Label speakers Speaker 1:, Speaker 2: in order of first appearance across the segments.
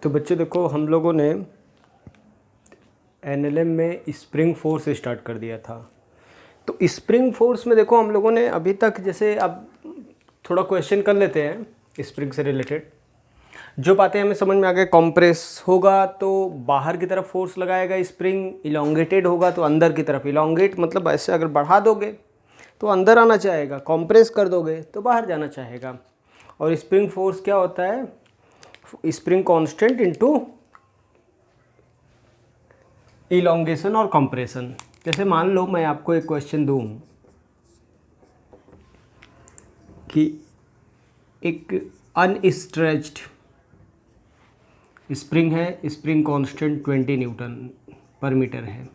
Speaker 1: तो बच्चे देखो, हम लोगों ने एनएलएम में स्प्रिंग फोर्स स्टार्ट कर दिया था। तो स्प्रिंग फोर्स में देखो हम लोगों ने अभी तक, जैसे अब थोड़ा क्वेश्चन कर लेते हैं स्प्रिंग से रिलेटेड। जो बातें हमें समझ में आ गए, कंप्रेस होगा तो बाहर की तरफ फोर्स लगाएगा स्प्रिंग, इलोंगेटेड होगा तो अंदर की तरफ। इलोंगेट मतलब ऐसे अगर बढ़ा दोगे तो अंदर आना चाहेगा, कंप्रेस कर दोगे तो बाहर जाना चाहेगा। और स्प्रिंग फोर्स क्या होता है? स्प्रिंग कांस्टेंट इनटू इलोंगेशन और कंप्रेशन। जैसे मान लो मैं आपको एक क्वेश्चन दूं कि एक अनस्ट्रेच्ड स्प्रिंग है, spring constant 20 newton per metre है।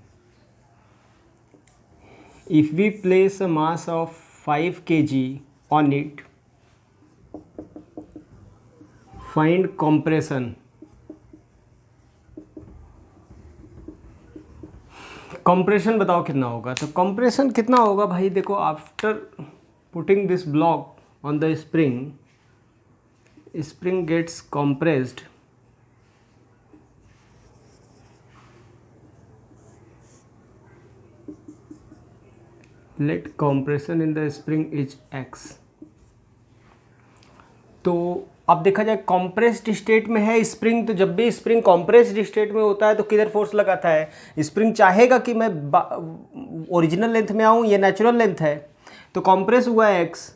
Speaker 1: If we place a mass of 5 kg on it, find compression. Compression बताओ कितना होगा? तो कंप्रेशन कितना होगा भाई? देखो, after putting this block on the spring, spring gets compressed let compression in the spring is x। तो अब देखा जाए कॉम्प्रेस्ड स्टेट में है स्प्रिंग, तो जब भी स्प्रिंग कॉम्प्रेस्ड स्टेट में होता है तो किधर फोर्स लगाता है? स्प्रिंग चाहेगा कि मैं ओरिजिनल लेंथ में आऊँ, ये नेचुरल लेंथ है, तो कॉम्प्रेस हुआ है x।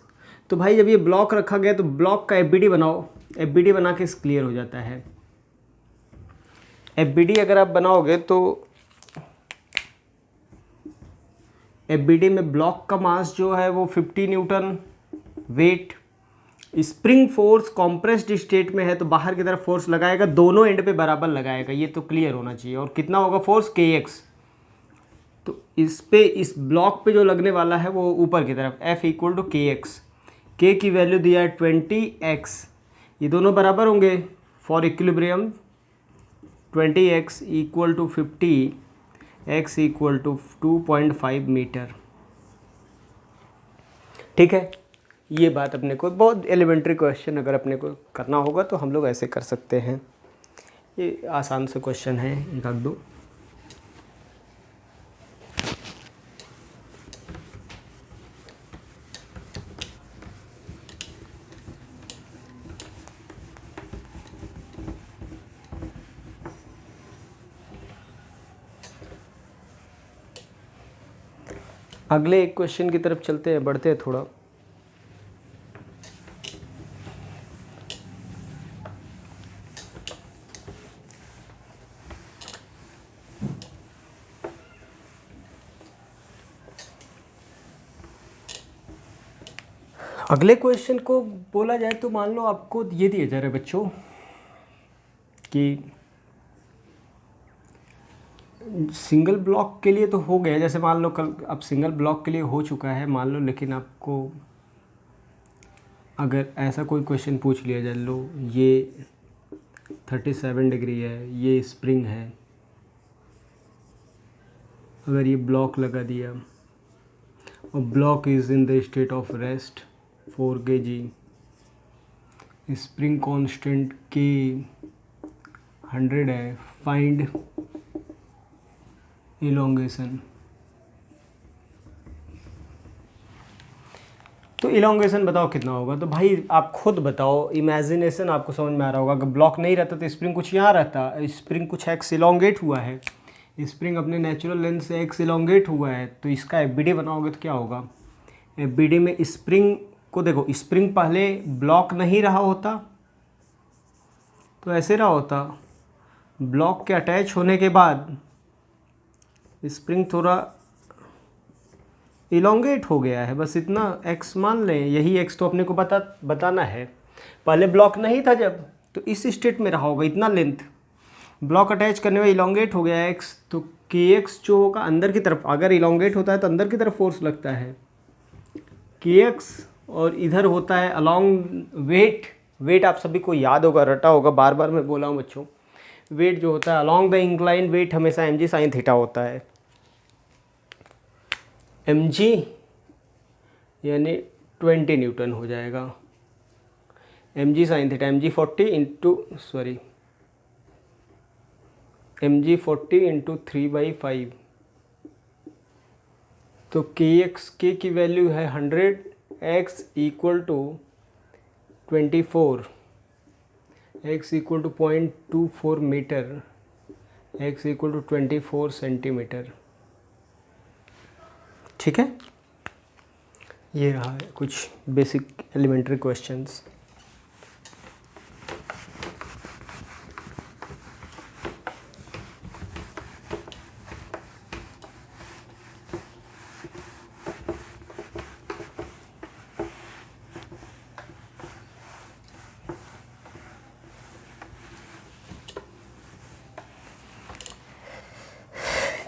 Speaker 1: तो भाई जब ये ब्लॉक रखा गया तो ब्लॉक का एफ बनाओ, एफ बना के क्लियर हो जाता है। एफ अगर आप बनाओगे तो एफ में ब्लॉक का मास जो है वो 50 newton, weight. Spring force compressed state में है तो बाहर की तरफ फोर्स लगाएगा, दोनों एंड पे बराबर लगाएगा, ये तो क्लियर होना चाहिए। और कितना होगा फोर्स? kx। तो इस पे, इस ब्लॉक पे जो लगने वाला है वो ऊपर की तरफ, F equal to kx। k की वैल्यू दिया है 20x, ये दोनों बराबर होंगे for equilibrium. 20x equal to 50, x equal to 2.5 metre. ठीक है, ये बात अपने को बहुत एलिमेंट्री क्वेश्चन अगर अपने को करना होगा तो हम लोग ऐसे कर सकते हैं। ये आसान से क्वेश्चन है, एक आध दो। अगले एक क्वेश्चन की तरफ चलते हैं, बढ़ते हैं थोड़ा। अगले क्वेश्चन को बोला जाए तो मान लो आपको ये दिया जा रहा है बच्चों कि सिंगल ब्लॉक के लिए तो हो गया, जैसे मान लो कल अब सिंगल ब्लॉक के लिए हो चुका है मान लो, लेकिन आपको अगर ऐसा कोई क्वेश्चन पूछ लिया जाए, लो ये 37 डिग्री है, ये स्प्रिंग है, अगर ये ब्लॉक लगा दिया और block is in the state of rest 4 kg, spring constant के 100 है, फाइंड इलोंगेशन। तो इलोंगेशन बताओ कितना होगा? तो भाई आप खुद बताओ, इमेजिनेशन आपको समझ में आ रहा होगा। अगर ब्लॉक नहीं रहता तो स्प्रिंग कुछ यहाँ रहता, स्प्रिंग कुछ एक्स इलोंगेट हुआ है, स्प्रिंग अपने नेचुरल लेंथ से एक्स इलोंगेट हुआ है, तो इसका एफ बनाओगे तो क्या होगा? एफ में स्प्रिंग को देखो, स्प्रिंग पहले ब्लॉक नहीं रहा होता तो ऐसे रहा होता, ब्लॉक के अटैच होने के बाद स्प्रिंग थोड़ा इलोंगेट हो गया है, बस इतना। एक्स मान लें, यही एक्स तो अपने को बताना है। पहले ब्लॉक नहीं था जब, तो इस स्टेट में रहा होगा इतना लेंथ, ब्लॉक अटैच करने में इलोंगेट हो गया एक्स, तो के एक्स जो होगा अंदर की तरफ, अगर इलोंगेट होता है तो अंदर की तरफ फोर्स लगता है के एक्स, और इधर होता है अलॉन्ग वेट। वेट आप सभी को याद होगा, रटा होगा, बार बार मैं बोला हूँ बच्चों। वेट जो होता है अलॉन्ग द इंक्लाइन, वेट हमेशा mg साइन थीटा होता है। mg यानी 20 न्यूटन हो जाएगा, mg sine theta, mg 40 into mg40 into 3/5, तो के की वैल्यू है 100, x equal to 24, x equal to 0.24 metre, x equal to 24 centimetre. ठीक है, ये रहा है कुछ बेसिक एलिमेंट्री क्वेश्चंस।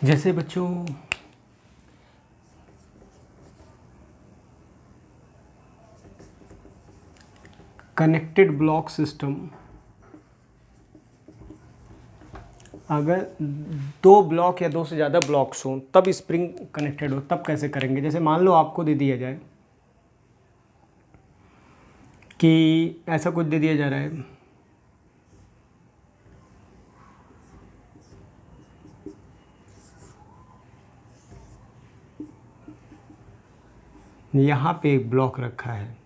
Speaker 1: जैसे बच्चों कनेक्टेड ब्लॉक सिस्टम, अगर दो ब्लॉक या दो से ज़्यादा ब्लॉक्स हों तब स्प्रिंग कनेक्टेड हो, तब कैसे करेंगे? जैसे मान लो आपको दे दिया जाए कि ऐसा कुछ दे दिया जा रहा है, यहाँ पे एक ब्लॉक रखा है,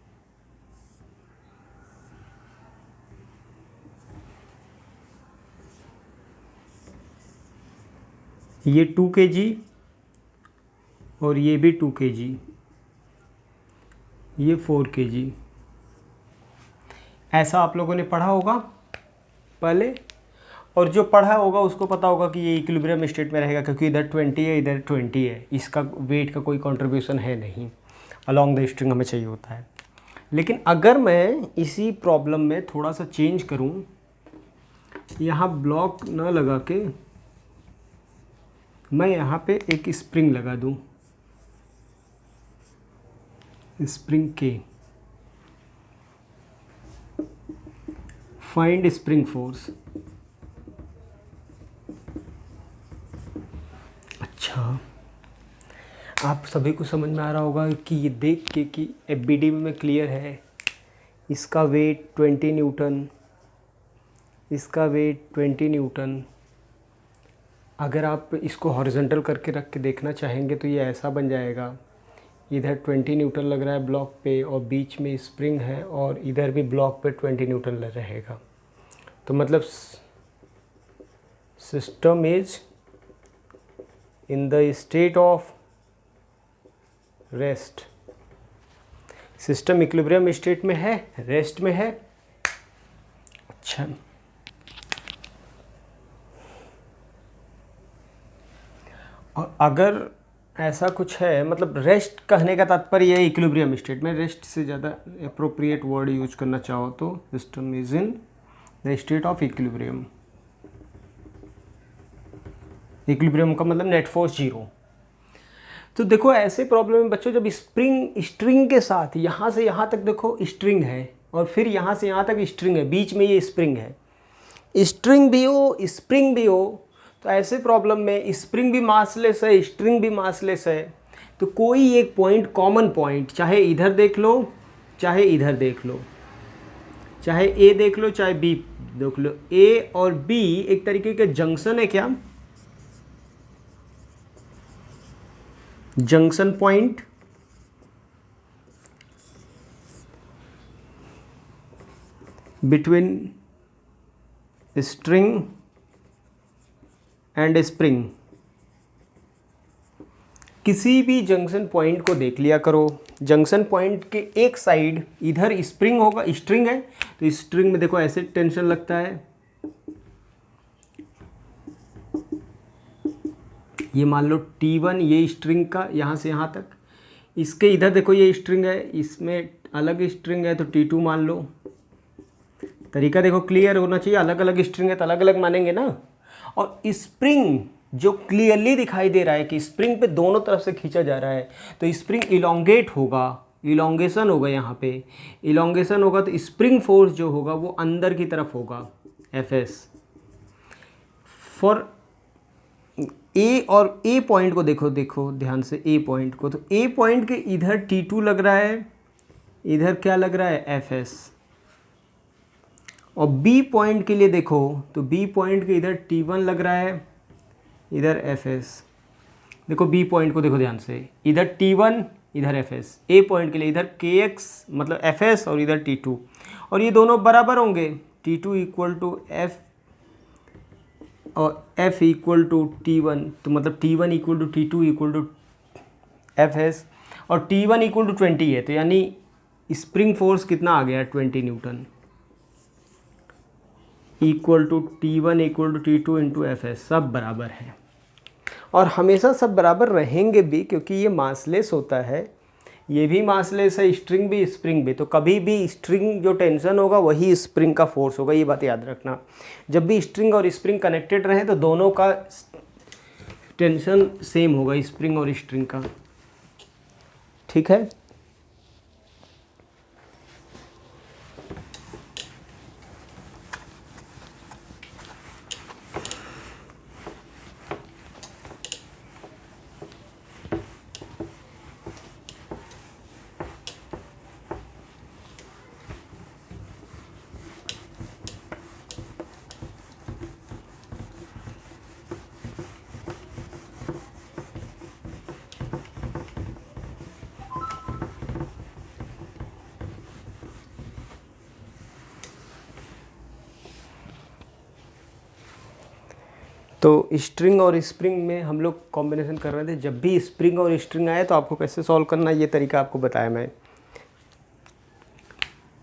Speaker 1: ये 2 kg और ये भी 2 kg, ये 4 kg। ऐसा आप लोगों ने पढ़ा होगा पहले, और जो पढ़ा होगा उसको पता होगा कि ये इक्विलिब्रियम स्टेट में रहेगा, क्योंकि इधर 20 है इधर 20 है, इसका वेट का कोई कंट्रीब्यूशन है नहीं, अलॉन्ग द स्ट्रिंग हमें चाहिए होता है। लेकिन अगर मैं इसी प्रॉब्लम में थोड़ा सा चेंज करूं, यहाँ ब्लॉक न लगा के मैं यहाँ पे एक स्प्रिंग लगा दूं, स्प्रिंग के, फाइंड स्प्रिंग फोर्स। अच्छा, आप सभी को समझ में आ रहा होगा कि ये देख के कि एफबीडी में क्लियर है, इसका वेट 20 न्यूटन, इसका वेट 20 न्यूटन। अगर आप इसको हॉरिजॉन्टल करके रख के देखना चाहेंगे तो ये ऐसा बन जाएगा, इधर 20 न्यूटन लग रहा है ब्लॉक पे और बीच में स्प्रिंग है, और इधर भी ब्लॉक पे 20 न्यूटन लग रहेगा। तो मतलब system is in the state of rest, system equilibrium state में है, रेस्ट में है। अच्छा, और अगर ऐसा कुछ है, मतलब रेस्ट कहने का तात्पर्य है इक्विलिब्रियम स्टेट में, रेस्ट से ज़्यादा अप्रोप्रिएट वर्ड यूज करना चाहो तो system is in the state of equilibrium. Equilibrium का मतलब नेट फोर्स 0। तो देखो ऐसे प्रॉब्लम में बच्चों, जब स्ट्रिंग के साथ यहाँ से यहाँ तक देखो स्ट्रिंग है, और फिर यहाँ से यहाँ तक स्ट्रिंग है, बीच में ये स्प्रिंग है, स्ट्रिंग भी हो स्प्रिंग भी हो, तो ऐसे प्रॉब्लम में स्प्रिंग भी मासलेस है स्ट्रिंग भी मासलेस है, तो कोई एक पॉइंट, कॉमन पॉइंट, चाहे इधर देख लो चाहे इधर देख लो, चाहे ए देख लो चाहे बी देख लो, ए और बी एक तरीके के जंक्शन है, क्या junction point, between string and spring. किसी भी जंक्शन पॉइंट को देख लिया करो, जंक्शन पॉइंट के एक साइड इधर स्प्रिंग होगा, स्ट्रिंग है, तो स्ट्रिंग में देखो ऐसे टेंशन लगता है, ये मान लो T1, ये स्ट्रिंग का यहाँ से यहाँ तक, इसके इधर देखो ये स्ट्रिंग है, इसमें अलग स्ट्रिंग है तो T2 मान लो। तरीका देखो क्लियर होना चाहिए, अलग अलग स्ट्रिंग है तो अलग अलग मानेंगे ना। और स्प्रिंग जो क्लियरली दिखाई दे रहा है कि स्प्रिंग पे दोनों तरफ से खींचा जा रहा है, तो स्प्रिंग इलोंगेट होगा, इलोंगेशन होगा, यहाँ पे इलोंगेशन होगा, तो स्प्रिंग फोर्स जो होगा वो अंदर की तरफ होगा, Fs। फॉर ए, और ए पॉइंट को देखो ध्यान से, ए पॉइंट को, तो ए पॉइंट के इधर T2 लग रहा है, इधर क्या लग रहा है, Fs। और बी पॉइंट के लिए देखो तो बी पॉइंट के इधर T1 लग रहा है, इधर Fs। देखो बी पॉइंट को देखो ध्यान से, इधर T1 इधर Fs। ए पॉइंट के लिए इधर Kx मतलब Fs और इधर T2, और ये दोनों बराबर होंगे, T2 इक्वल टू F और F इक्वल टू T1, तो मतलब T1 equal to T2 equal to Fs, और T1 इक्वल टू 20 है, तो यानी स्प्रिंग फोर्स कितना आ गया 20 newton equal to T1 equal to T2 into Fs। सब बराबर है और हमेशा सब बराबर रहेंगे भी, क्योंकि ये मासलेस होता है, ये भी मासलेस है, स्ट्रिंग भी स्प्रिंग भी। तो कभी भी स्ट्रिंग जो टेंशन होगा वही स्प्रिंग का फोर्स होगा, ये बात याद रखना। जब भी स्ट्रिंग और स्प्रिंग कनेक्टेड रहे तो दोनों का टेंशन सेम होगा, स्प्रिंग और स्ट्रिंग का। ठीक है। तो स्ट्रिंग और स्प्रिंग में हम लोग कॉम्बिनेशन कर रहे थे। जब भी स्प्रिंग और स्ट्रिंग आए तो आपको कैसे सॉल्व करना है, ये तरीका आपको बताया मैं।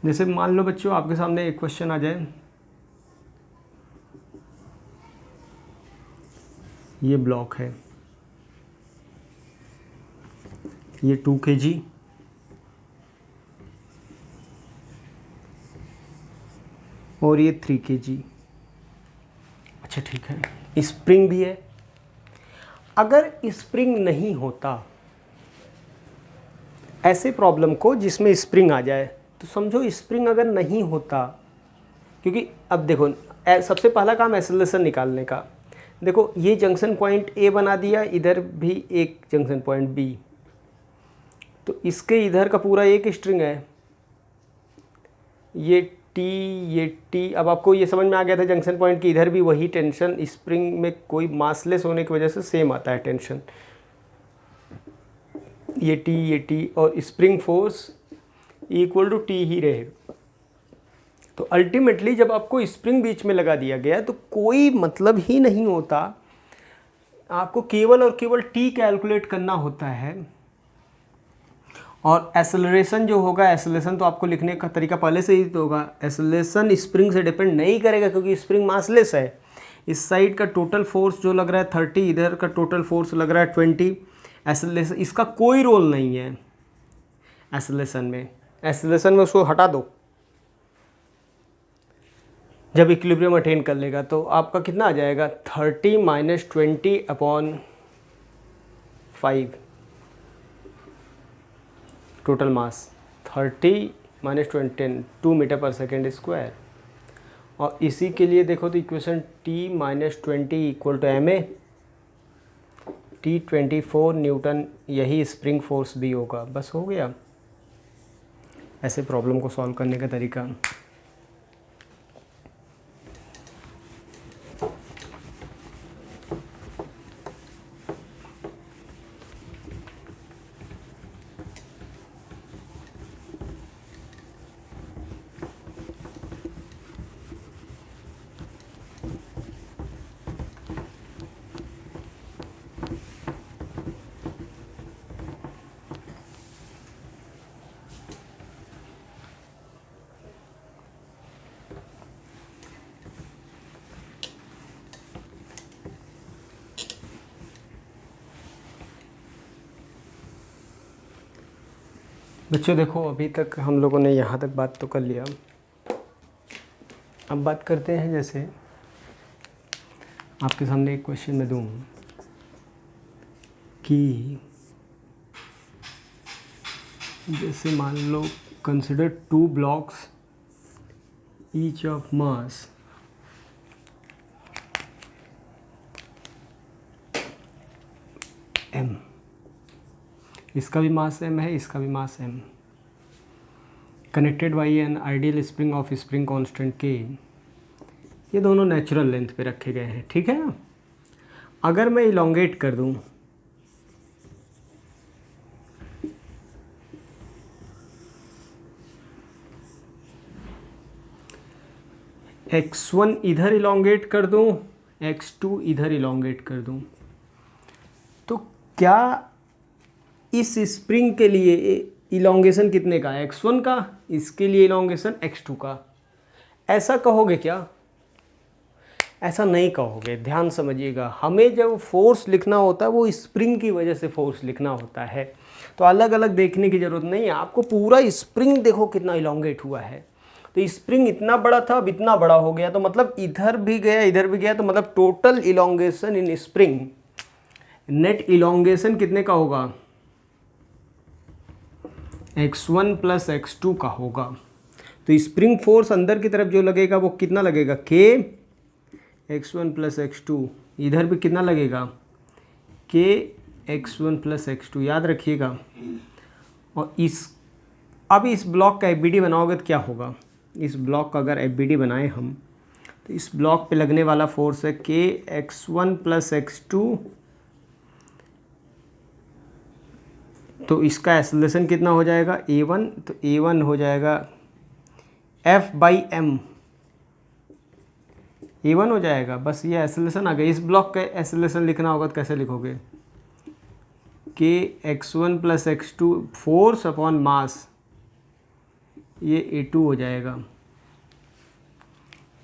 Speaker 1: जैसे मान लो बच्चों आपके सामने एक क्वेश्चन आ जाए, ये ब्लॉक है, ये 2 kg और ये 3 kg। अच्छा ठीक है, स्प्रिंग भी है। अगर स्प्रिंग नहीं होता, ऐसे प्रॉब्लम को जिसमें स्प्रिंग आ जाए, तो समझो स्प्रिंग अगर नहीं होता, क्योंकि अब देखो सबसे पहला काम एक्सेलरेशन निकालने का। देखो ये जंक्शन पॉइंट ए बना दिया, इधर भी एक जंक्शन पॉइंट बी, तो इसके इधर का पूरा एक स्ट्रिंग है, ये टी। अब आपको ये समझ में आ गया था जंक्शन पॉइंट की इधर भी वही टेंशन, स्प्रिंग में कोई मासलेस होने की वजह से सेम आता है टेंशन, ये टी और spring force equal to T ही रहेगा। तो अल्टीमेटली जब आपको स्प्रिंग बीच में लगा दिया गया तो कोई मतलब ही नहीं होता, आपको केवल और केवल टी कैलकुलेट करना होता है। और एक्सेलरेशन जो होगा, एक्सेलरेशन तो आपको लिखने का तरीका पहले से ही तो होगा। एक्सेलरेशन स्प्रिंग से डिपेंड नहीं करेगा क्योंकि स्प्रिंग मासलेस है। इस साइड का टोटल फोर्स जो लग रहा है 30, इधर का टोटल फोर्स लग रहा है 20। एक्सेलरेशन इसका कोई रोल नहीं है एक्सेलरेशन में। एक्सेलरेशन में उसको हटा दो, जब इक्विलिब्रियम अटेन कर लेगा तो आपका कितना आ जाएगा 30 - 20/5 total mass. 30 - 20 2 metre per second square. और इसी के लिए देखो तो equation T - 20 equal to ma, T 24 newton, यही स्प्रिंग फोर्स भी होगा। बस हो गया ऐसे प्रॉब्लम को सॉल्व करने का तरीका। बच्चों देखो अभी तक हम लोगों ने यहाँ तक बात तो कर लिया। अब बात करते हैं, जैसे आपके सामने एक क्वेश्चन मैं दूँ कि जैसे मान लो consider 2 blocks each of mass m, इसका भी मास m है, इसका भी मास m, connected by an ideal spring of spring constant k ये दोनों नेचुरल लेंथ पे रखे गए हैं, ठीक है ना। अगर मैं इलोंगेट कर दूं, x1 इधर इलोंगेट कर दूं, x2 इधर इलोंगेट कर दूं, तो क्या इस स्प्रिंग के लिए इलोंगेशन कितने का है? x1 का, इसके लिए इलोंगेशन x2 का। ऐसा कहोगे क्या? ऐसा नहीं कहोगे। ध्यान समझिएगा, हमें जब फोर्स लिखना होता है वो स्प्रिंग की वजह से फोर्स लिखना होता है, तो अलग अलग देखने की ज़रूरत नहीं है। आपको पूरा स्प्रिंग देखो कितना इलोंगेट हुआ है। तो स्प्रिंग इतना बड़ा था, अब इतना बड़ा हो गया, तो मतलब इधर भी गया इधर भी गया, तो मतलब टोटल इलोंगेशन इन स्प्रिंग, नेट इलोंगेशन कितने का होगा? x1 प्लस x2 का होगा। तो स्प्रिंग फोर्स अंदर की तरफ जो लगेगा वो कितना लगेगा? k x1 plus x2। इधर भी कितना लगेगा? k x1 प्लस x2, याद रखिएगा। और अब इस ब्लॉक का एफबीडी बनाओगे तो क्या होगा? इस ब्लॉक का अगर एफबीडी बनाएं हम, तो इस ब्लॉक पे लगने वाला फोर्स है k x1 प्लस x2, तो इसका एक्सेलरेशन कितना हो जाएगा? a1, तो a1 हो जाएगा F/m, a1 हो जाएगा। बस ये एक्सेलरेशन आ गया। इस ब्लॉक का एक्सेलरेशन लिखना होगा तो कैसे लिखोगे? k x1 plus x2 force upon mass, ये a2 हो जाएगा।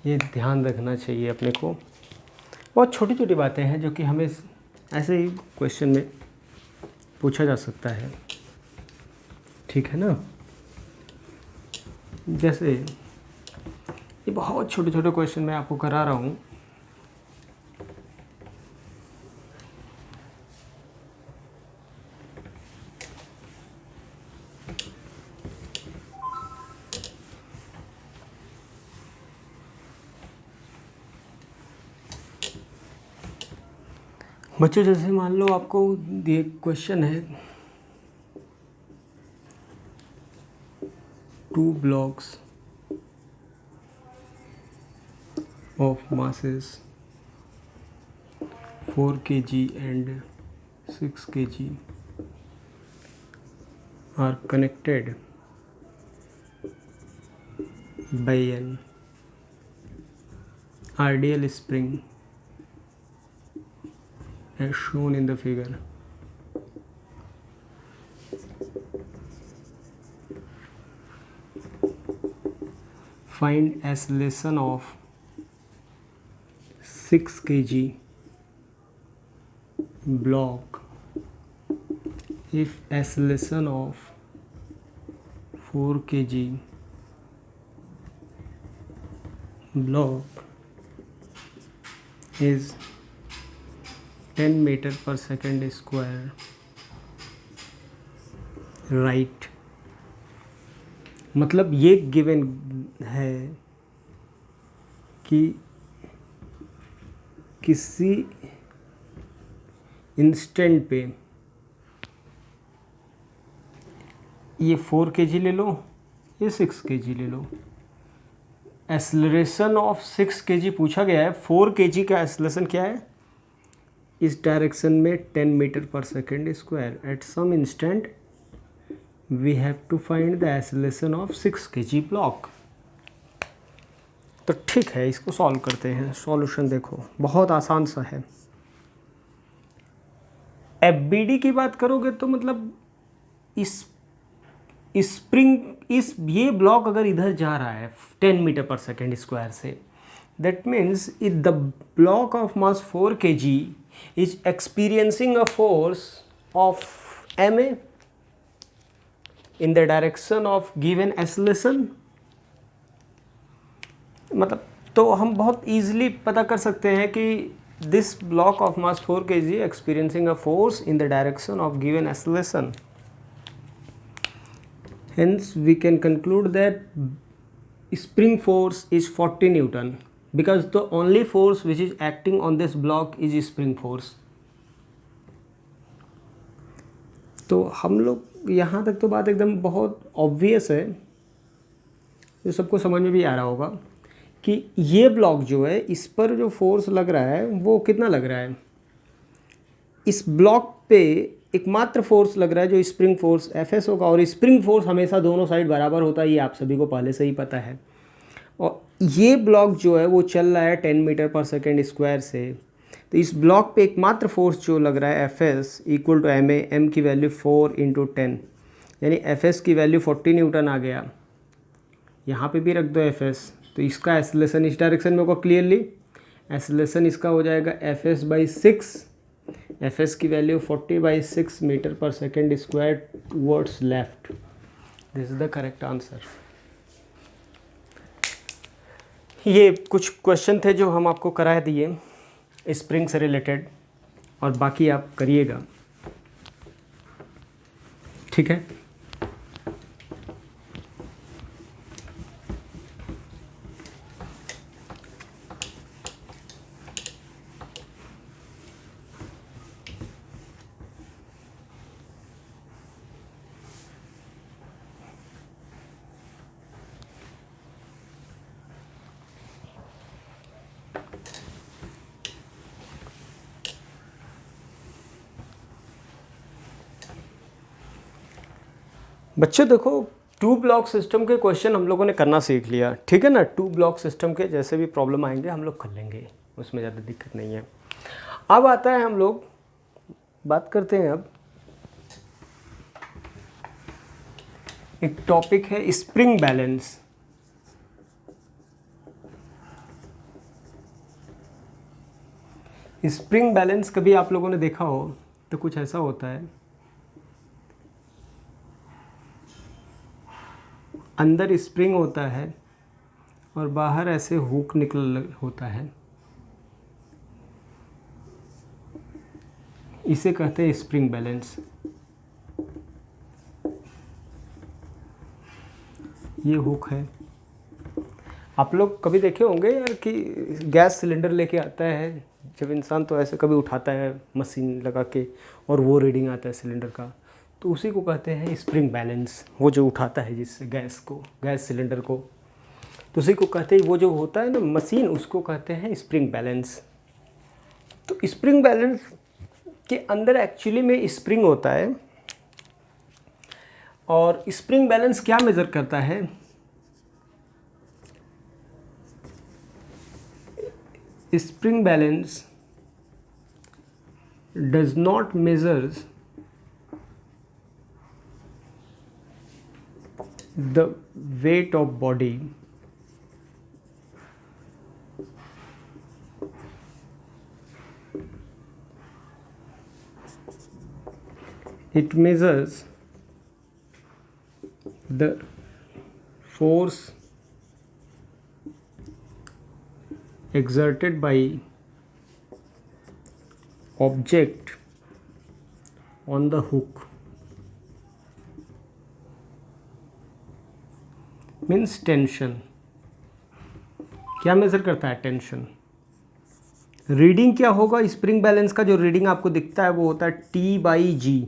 Speaker 1: ये ध्यान रखना चाहिए अपने को। बहुत छोटी छोटी बातें हैं जो कि हमें ऐसे ही क्वेश्चन में पूछा जा सकता है, ठीक है ना। जैसे ये बहुत छोटे छोटे क्वेश्चन मैं आपको करा रहा हूँ। बच्चों जैसे मान लो आपको ये क्वेश्चन है, 2 blocks of masses 4 kg and 6 kg are connected by an ideal spring as shown in the figure. Find acceleration of 6 kg block if acceleration of 4 kg block is 10 meter per second square, right। मतलब ये given है कि किसी instant पे ये 4 kg ले लो, ये 6 kg ले लो। एक्सेलरेशन ऑफ 6 kg पूछा गया है, 4 kg का एक्सेलरेशन क्या है? इस डायरेक्शन में 10 metre per second square. At some instant we have to find the acceleration of 6 kg block. तो ठीक है, इसको सॉल्व करते हैं। सॉल्यूशन देखो बहुत आसान सा है। एफबीडी की बात करोगे तो मतलब इस स्प्रिंग ये ब्लॉक अगर इधर जा रहा है 10 मीटर पर सेकेंड स्क्वायर से, that means if the block of mass 4 kg is experiencing a force of ma in the direction of given acceleration। मतलब तो हम बहुत easily पता कर सकते हैं कि this block of mass 4 kg experiencing a force in the direction of given acceleration। Hence we can conclude that spring force is 40 Newton because the only force which is acting on this block is spring force। तो हम लोग यहाँ तक तो बात एकदम बहुत obvious है, जो सबको समझ में भी आ रहा होगा। कि ये ब्लॉक जो है इस पर जो फोर्स लग रहा है वो कितना लग रहा है, इस ब्लॉक पे एकमात्र फोर्स लग रहा है जो स्प्रिंग फोर्स एफ होगा, और स्प्रिंग फोर्स हमेशा दोनों साइड बराबर होता है, ये आप सभी को पहले से ही पता है। और ये ब्लॉक जो है वो चल रहा है 10 मीटर पर सेकेंड स्क्वायर से, तो इस ब्लॉक पे एकमात्र फोर्स जो लग रहा है F S equal to M A, M की वैल्यू 4 इंटू 10, यानी एफ एस की वैल्यू 40 न्यूटन आ गया। यहाँ पे भी रख दो एफ एस, तो इसका एसलेशन इस डायरेक्शन में होगा क्लियरली, एसलेशन इसका हो जाएगा F S by 6, F S की value 40/6 metre per second square towards left. This is the correct answer. ये कुछ क्वेश्चन थे जो हम आपको करा दिए स्प्रिंग से रिलेटेड, और बाकी आप करिएगा, ठीक है। बच्चों देखो, टू ब्लॉक सिस्टम के क्वेश्चन हम लोगों ने करना सीख लिया, ठीक है ना। टू ब्लॉक सिस्टम के जैसे भी प्रॉब्लम आएंगे हम लोग कर लेंगे, उसमें ज़्यादा दिक्कत नहीं है। अब आता है, हम लोग बात करते हैं, अब एक टॉपिक है स्प्रिंग बैलेंस। स्प्रिंग बैलेंस कभी आप लोगों ने देखा हो तो कुछ ऐसा होता है, अंदर स्प्रिंग होता है और बाहर ऐसे हुक निकल होता है, इसे कहते हैं स्प्रिंग बैलेंस। ये हुक है। आप लोग कभी देखे होंगे यार कि गैस सिलेंडर लेके आता है जब इंसान, तो ऐसे कभी उठाता है मशीन लगा के और वो रीडिंग आता है सिलेंडर का, तो उसी को कहते हैं स्प्रिंग बैलेंस। वो जो उठाता है जिससे गैस को, गैस सिलेंडर को, तो उसी को कहते हैं, वो जो होता है ना मशीन, उसको कहते हैं स्प्रिंग बैलेंस। तो स्प्रिंग बैलेंस के अंदर एक्चुअली में स्प्रिंग होता है, और स्प्रिंग बैलेंस क्या मेज़र करता है, spring balance does not measures the weight of body, it measures the force exerted by object on the hook, means tension. क्या मेज़र करता है, टेंशन। रीडिंग क्या होगा स्प्रिंग बैलेंस का, जो रीडिंग आपको दिखता है वो होता है T/G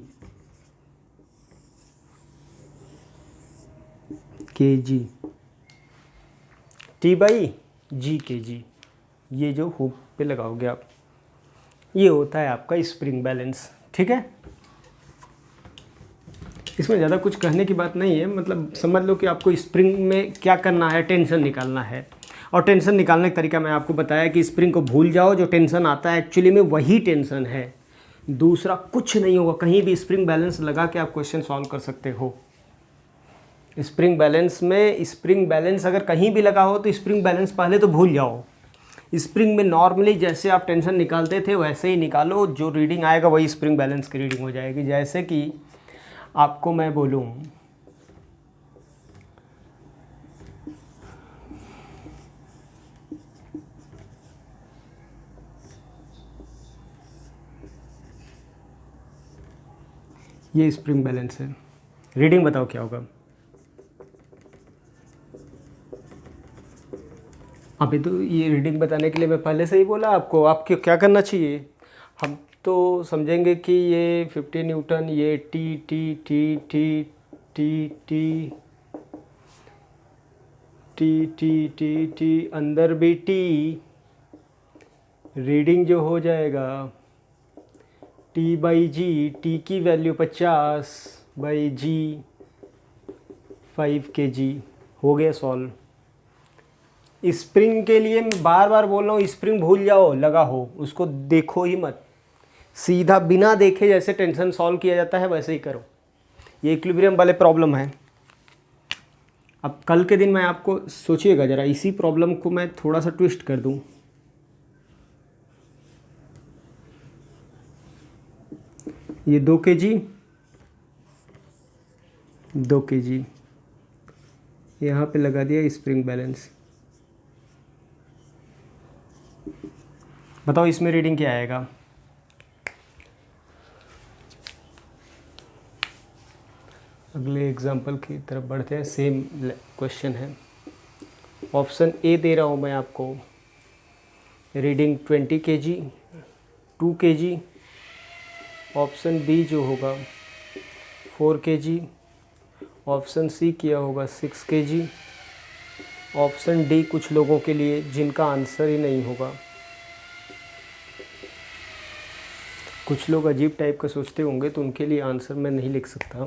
Speaker 1: kg, T/G kg, ये जो हुक पे लगाओगे आप, ये होता है आपका स्प्रिंग बैलेंस, ठीक है। इसमें ज़्यादा कुछ कहने की बात नहीं है, मतलब समझ लो कि आपको स्प्रिंग में क्या करना है, टेंशन निकालना है। और टेंशन निकालने का तरीका मैं आपको बताया कि स्प्रिंग को भूल जाओ, जो टेंशन आता है एक्चुअली में वही टेंशन है, दूसरा कुछ नहीं होगा। कहीं भी स्प्रिंग बैलेंस लगा के आप क्वेश्चन सॉल्व कर सकते हो। स्प्रिंग बैलेंस में स्प्रिंग बैलेंस अगर कहीं भी लगा हो तो स्प्रिंग बैलेंस पहले तो भूल जाओ। स्प्रिंग में नॉर्मली जैसे आप टेंशन निकालते थे वैसे ही निकालो, जो रीडिंग आएगा वही स्प्रिंग बैलेंस की रीडिंग हो जाएगी। जैसे कि आपको मैं बोलूँ, ये स्प्रिंग बैलेंस है, रीडिंग बताओ क्या होगा। अभी तो ये रीडिंग बताने के लिए मैं पहले से ही बोला आपको, आपको क्या करना चाहिए, हम तो समझेंगे कि ये 50 न्यूटन, ये T T T T T T T T T T, अंदर भी टी, रीडिंग जो हो जाएगा टी बाई जी, टी की वैल्यू 50 बाई जी 5 kg। हो गया सॉल्व। स्प्रिंग के लिए मैं बार बार बोल रहा हूँ, स्प्रिंग भूल जाओ लगा हो, उसको देखो ही मत, सीधा बिना देखे जैसे टेंशन सॉल्व किया जाता है वैसे ही करो। ये इक्विलिब्रियम वाले प्रॉब्लम है। अब कल के दिन मैं आपको, सोचिएगा ज़रा, इसी प्रॉब्लम को मैं थोड़ा सा ट्विस्ट कर दूँ। ये 2 kg, 2 kg यहाँ पे लगा दिया स्प्रिंग बैलेंस। बताओ इसमें रीडिंग क्या आएगा? अगले एग्जाम्पल की तरफ बढ़ते हैं। सेम क्वेश्चन है। ऑप्शन ए दे रहा हूँ मैं आपको, reading 20 kg, 2 kg। Option B जो होगा 4 kg। ऑप्शन सी किया होगा 6 kg। ऑप्शन डी कुछ लोगों के लिए जिनका आंसर ही नहीं होगा। कुछ लोग अजीब टाइप का सोचते होंगे तो उनके लिए आंसर मैं नहीं लिख सकता।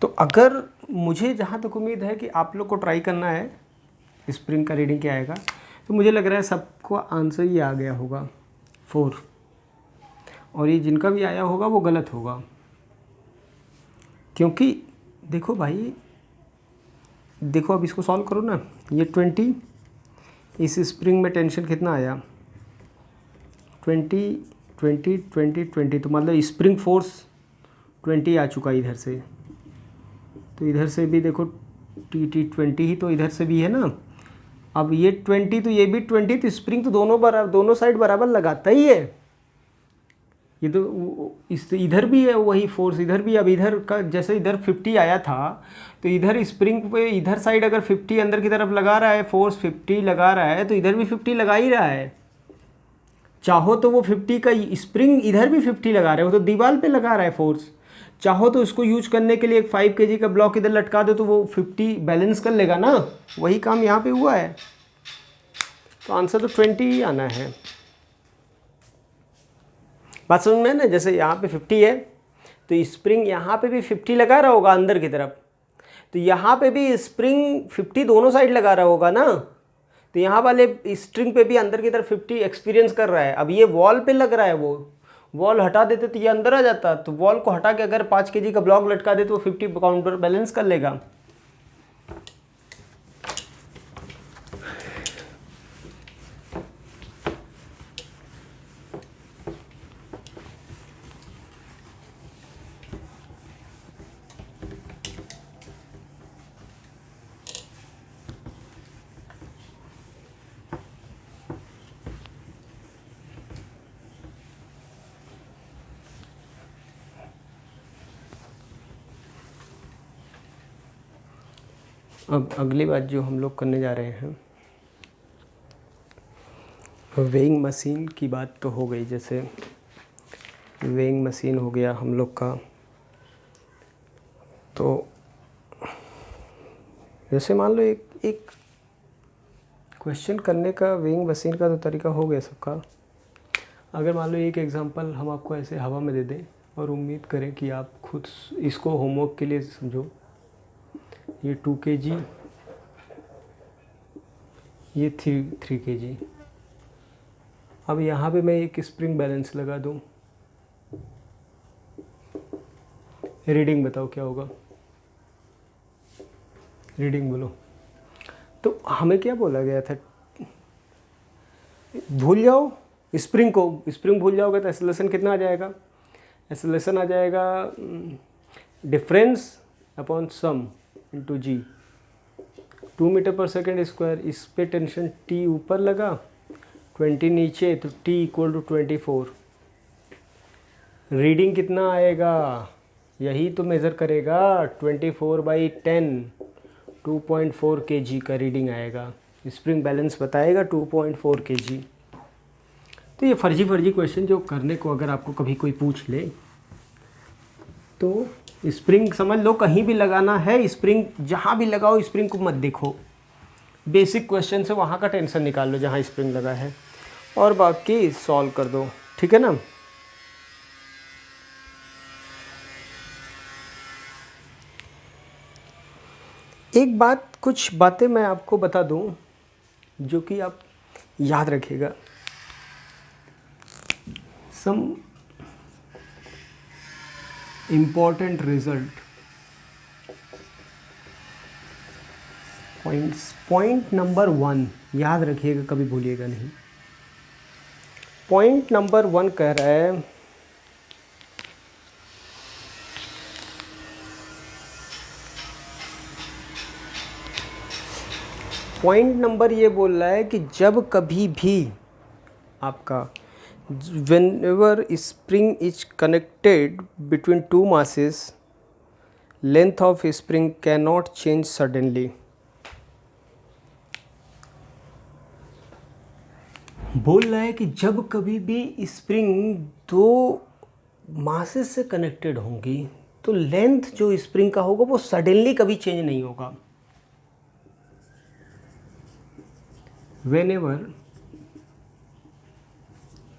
Speaker 1: तो अगर मुझे जहाँ तक उम्मीद है कि आप लोग को ट्राई करना है स्प्रिंग का रीडिंग क्या आएगा, तो मुझे लग रहा है सबको आंसर ही आ गया होगा 4, और ये जिनका भी आया होगा वो गलत होगा। क्योंकि देखो भाई, देखो अब इसको सॉल्व करो ना। ये 20, इस स्प्रिंग में टेंशन कितना आया 20 20 20 20, तो मतलब स्प्रिंग फोर्स 20 आ चुका इधर से, तो इधर से भी देखो टी 20 ही, तो इधर से भी है ना। अब ये 20 तो ये भी 20, तो स्प्रिंग तो दोनों साइड बराबर लगाता ही है। ये तो इस इधर भी है वही फोर्स, इधर भी। अब इधर का जैसे इधर 50 आया था, तो इधर स्प्रिंग पे इधर साइड अगर 50 अंदर की तरफ लगा रहा है, फोर्स 50 लगा रहा है, तो इधर भी 50 लगा ही रहा है। चाहो तो वो 50 का स्प्रिंग इधर भी 50 लगा रहे हो, तो दीवार पे लगा रहा है फोर्स। चाहो तो उसको यूज करने के लिए एक 5 kg का ब्लॉक इधर लटका दो, तो वो 50 बैलेंस कर लेगा ना। वही काम यहाँ पे हुआ है। तो आंसर तो 20 ही आना है। बात समझ में ना, जैसे यहाँ पे 50 है, तो स्प्रिंग यहाँ पे भी 50 लगा रहा होगा अंदर की तरफ, तो यहाँ पे भी स्प्रिंग 50 दोनों साइड लगा रहा होगा ना। तो यहाँ वाले स्ट्रिंग पे भी अंदर की तरफ 50 एक्सपीरियंस कर रहा है। अब ये वॉल पे लग रहा है, वो वॉल हटा देते तो ये अंदर आ जाता, तो वॉल को हटा के अगर 5 kg का ब्लॉक लटका दे तो वो 50 काउंटर बैलेंस कर लेगा। अब अगली बात जो हम लोग करने जा रहे हैं, वेइंग मशीन की बात तो हो गई। जैसे वेइंग मशीन हो गया हम लोग का, तो जैसे मान लो एक क्वेश्चन करने का वेइंग मशीन का तो तरीका हो गया सबका। अगर मान लो एक एग्जांपल हम आपको ऐसे हवा में दे दें और उम्मीद करें कि आप खुद इसको होमवर्क के लिए समझो। ये 2 kg, ये 3 kg। अब यहाँ पे मैं एक स्प्रिंग बैलेंस लगा दूँ, रीडिंग बताओ क्या होगा? रीडिंग बोलो। तो हमें क्या बोला गया था? भूल जाओ स्प्रिंग को, स्प्रिंग भूल जाओगे तो एक्सेलरेशन कितना आ जाएगा? एक्सेलरेशन आ जाएगा डिफरेंस अपॉन सम इंटू जी, 2 मीटर पर सेकेंड स्क्वायर। इस पे टेंशन टी ऊपर लगा, 20 नीचे, तो टी इक्वल टू 24। रीडिंग कितना आएगा? यही तो मेज़र करेगा। 24/10 2.4 kg का रीडिंग आएगा। स्प्रिंग बैलेंस बताएगा 2.4 kg। तो ये फर्जी क्वेश्चन जो करने को अगर आपको कभी कोई पूछ ले तो स्प्रिंग समझ लो कहीं भी लगाना है, स्प्रिंग जहाँ भी लगाओ स्प्रिंग को मत देखो, बेसिक क्वेश्चन से वहाँ का टेंशन निकाल लो जहाँ स्प्रिंग लगा है और बाकी सॉल्व कर दो, ठीक है ना। एक बात, कुछ बातें मैं आपको बता दूं जो कि आप याद रखिएगा। Some important result points. Point number 1 याद रखिएगा, कभी भूलिएगा नहीं। पॉइंट नंबर 1 कह रहा है पॉइंट नंबर ये बोल रहा है कि जब कभी भी आपका whenever spring is connected between two masses, length of spring cannot change suddenly। बोल रहा है कि जब कभी भी स्प्रिंग दो मासेस से कनेक्टेड होंगी तो लेंथ जो स्प्रिंग का होगा वो सडनली कभी चेंज नहीं होगा। whenever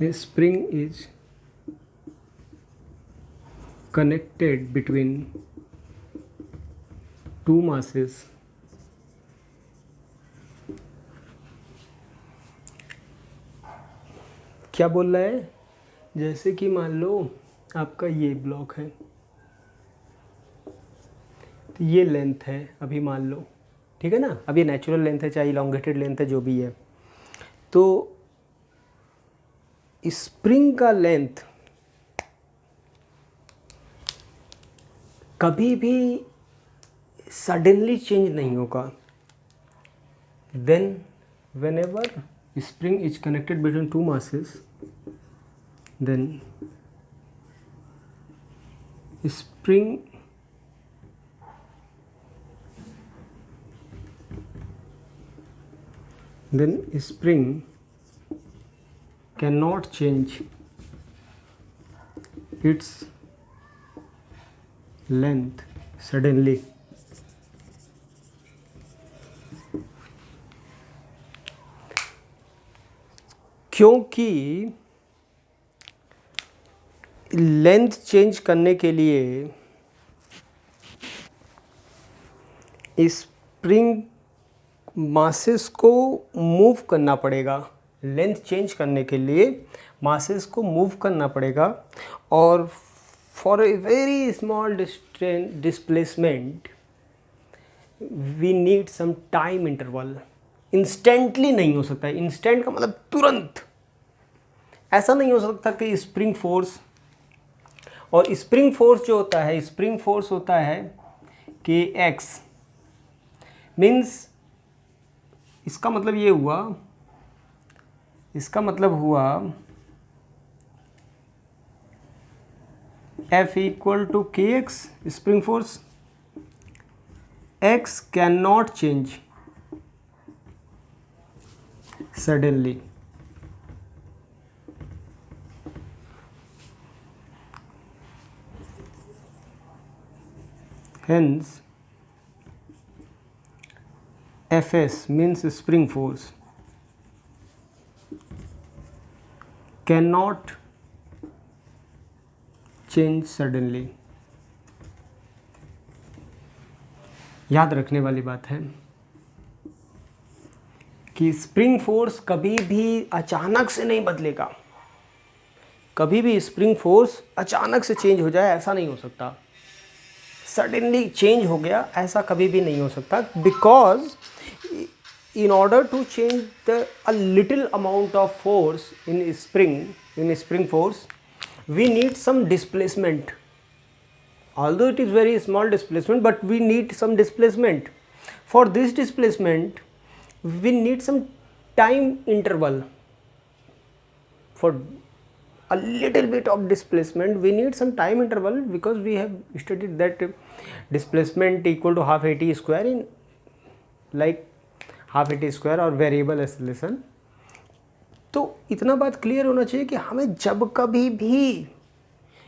Speaker 1: a spring is connected between two masses, क्या बोल रहा है, जैसे कि मान लो आपका ये ब्लॉक है तो ये लेंथ है अभी मान लो, ठीक है ना, अब ये नेचुरल लेंथ है चाहे इलॉन्गेटेड लेंथ है जो भी है, तो स्प्रिंग का लेंथ कभी भी सडनली चेंज नहीं होगा। Then whenever spring is connected between two masses, then spring cannot change its length suddenly। क्योंकि लेंथ चेंज करने के लिए स्प्रिंग मासेस को मूव करना पड़ेगा, लेंथ चेंज करने के लिए मासेस को मूव करना पड़ेगा, और for a very small displacement we need some time interval. Instantly नहीं हो सकता है, इंस्टेंट का मतलब तुरंत ऐसा नहीं हो सकता कि स्प्रिंग फोर्स, और स्प्रिंग फोर्स जो होता है, स्प्रिंग फोर्स होता है कि एक्स मीन्स, इसका मतलब ये हुआ, इसका मतलब हुआ F इक्वल टू के x spring force, x can not change suddenly. Hence Fs means spring force cannot change suddenly। याद रखने वाली बात है कि स्प्रिंग फोर्स कभी भी अचानक से नहीं बदलेगा, कभी भी स्प्रिंग फोर्स अचानक से चेंज हो जाए ऐसा नहीं हो सकता, सडनली चेंज हो गया ऐसा कभी भी नहीं हो सकता। Because in order to change the uh little amount of force in spring force we need some displacement, although it is very small displacement but we need some displacement। for this displacement we need some time interval, for a little bit of displacement we need some time interval, because we have studied that displacement equal to half at square in like half at square और variable acceleration। तो इतना बात clear होना चाहिए कि हमें जब कभी भी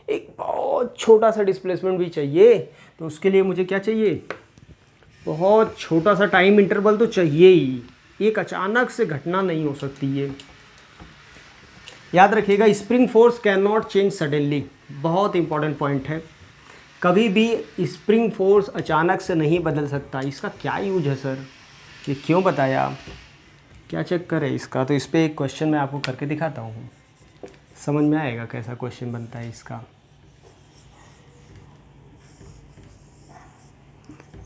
Speaker 1: एक बहुत बहुत छोटा सा डिस्प्लेसमेंट भी चाहिए तो उसके लिए मुझे क्या चाहिए, बहुत छोटा सा टाइम इंटरवल तो चाहिए ही, एक अचानक से घटना नहीं हो सकती ये। याद रखिएगा, spring force can not change suddenly, बहुत इंपॉर्टेंट पॉइंट है। कभी भी स्प्रिंग फोर्स अचानक से नहीं बदल सकता। इसका क्या यूज है सर, ये क्यों बताया, क्या चक्कर है इसका? तो इस पर एक क्वेश्चन मैं आपको करके दिखाता हूँ, समझ में आएगा कैसा क्वेश्चन बनता है इसका।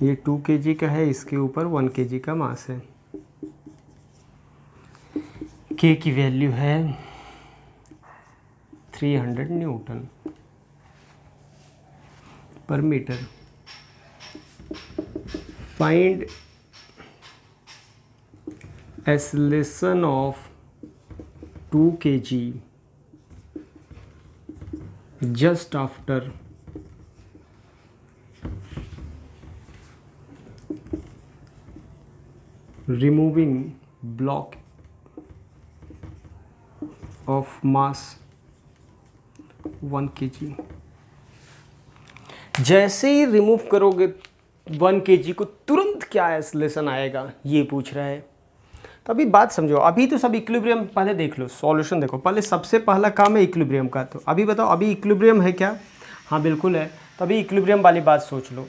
Speaker 1: ये 2 kg का है, इसके ऊपर 1 kg का मास है। के की वैल्यू है 300 newton per metre. Find acceleration of 2 kg just after removing block of mass 1 kg। जैसे ही रिमूव करोगे 1 kg को तुरंत क्या एक्सेलरेशन आएगा, ये पूछ रहा है। तो अभी बात समझो, अभी तो सब इक्विलिब्रियम पहले देख लो, सॉल्यूशन देखो पहले। सबसे पहला काम है इक्विलिब्रियम का। तो अभी बताओ, अभी इक्विलिब्रियम है क्या? हाँ बिल्कुल है। तो अभी इक्विलिब्रियम वाली बात सोच लो।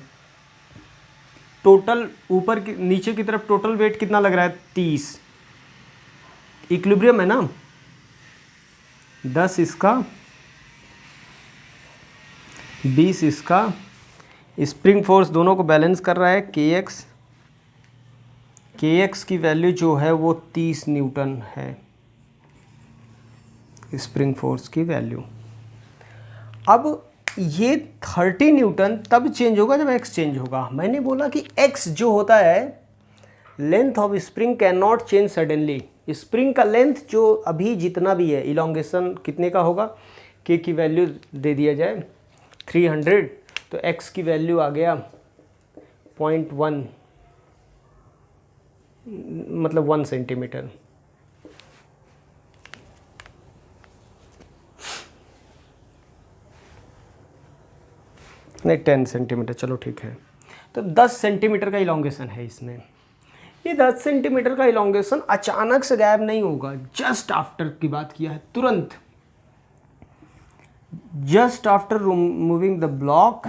Speaker 1: टोटल ऊपर की नीचे की तरफ टोटल वेट कितना लग रहा है? 30। इक्विलिब्रियम है ना, 10 इसका 20 इसका। स्प्रिंग फोर्स दोनों को बैलेंस कर रहा है के एक्स की वैल्यू जो है वो 30 न्यूटन है, स्प्रिंग फोर्स की वैल्यू। अब ये 30 न्यूटन तब चेंज होगा जब एक्स चेंज होगा। मैंने बोला कि एक्स जो होता है, length of spring can not change suddenly. Spring का लेंथ जो अभी जितना भी है, इलोंगेशन कितने का होगा, के की वैल्यू दे दिया जाए 300, तो एक्स की वैल्यू आ गया 0.1, मतलब 1 सेंटीमीटर। नहीं 10 सेंटीमीटर, चलो ठीक है। तो 10 सेंटीमीटर का इलोंगेशन है इसमें। ये 10 सेंटीमीटर का इलोंगेशन अचानक से गायब नहीं होगा, जस्ट आफ्टर की बात किया है, तुरंत। Just after removing the block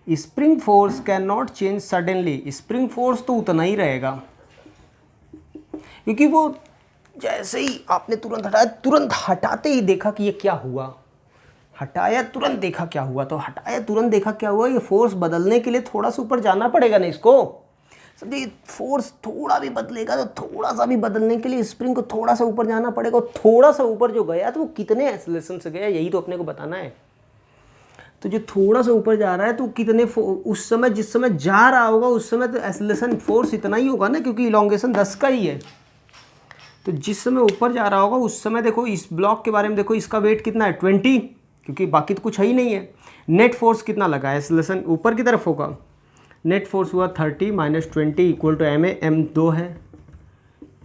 Speaker 1: spring force can not change suddenly. Spring force तो उतना ही रहेगा, क्योंकि वो जैसे ही आपने तुरंत हटाया, तुरंत हटाते ही देखा कि ये क्या हुआ। हटाया तुरंत देखा क्या हुआ, तो हटाया तुरंत देखा क्या हुआ। ये फोर्स बदलने के लिए थोड़ा सा ऊपर जाना पड़ेगा ना इसको। समझिए, फोर्स थोड़ा भी बदलेगा तो थोड़ा सा भी बदलने के लिए स्प्रिंग को थोड़ा सा ऊपर जाना पड़ेगा। थोड़ा सा ऊपर जो गया तो वो कितने एक्सेलरेशन से गया, यही तो अपने को बताना है। तो जो थोड़ा सा ऊपर जा रहा है तो कितने, उस समय जिस समय जा रहा होगा उस समय तो एक्सेलरेशन फोर्स इतना ही होगा ना, क्योंकि इलोंगेशन 10 का ही है। तो जिस समय ऊपर जा रहा होगा उस समय देखो, इस ब्लॉक के बारे में देखो, इसका वेट कितना है 20, क्योंकि बाकी तो कुछ है ही नहीं है। नेट फोर्स कितना लगा है, एक्सेलरेशन ऊपर की तरफ होगा। नेट फोर्स हुआ 30 - 20 equal to M A, M 2 है।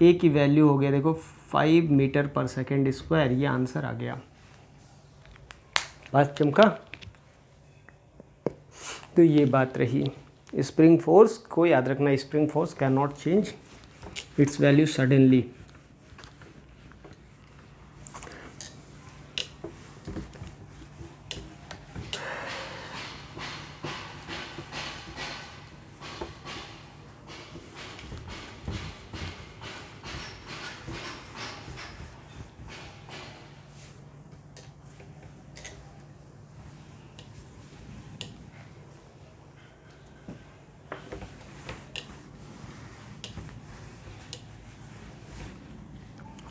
Speaker 1: ए की वैल्यू हो गया देखो 5 मीटर पर सेकेंड स्क्वायर। ये आंसर आ गया। बात चमका। तो ये बात रही। स्प्रिंग फोर्स को याद रखना, spring force can not change it's value suddenly.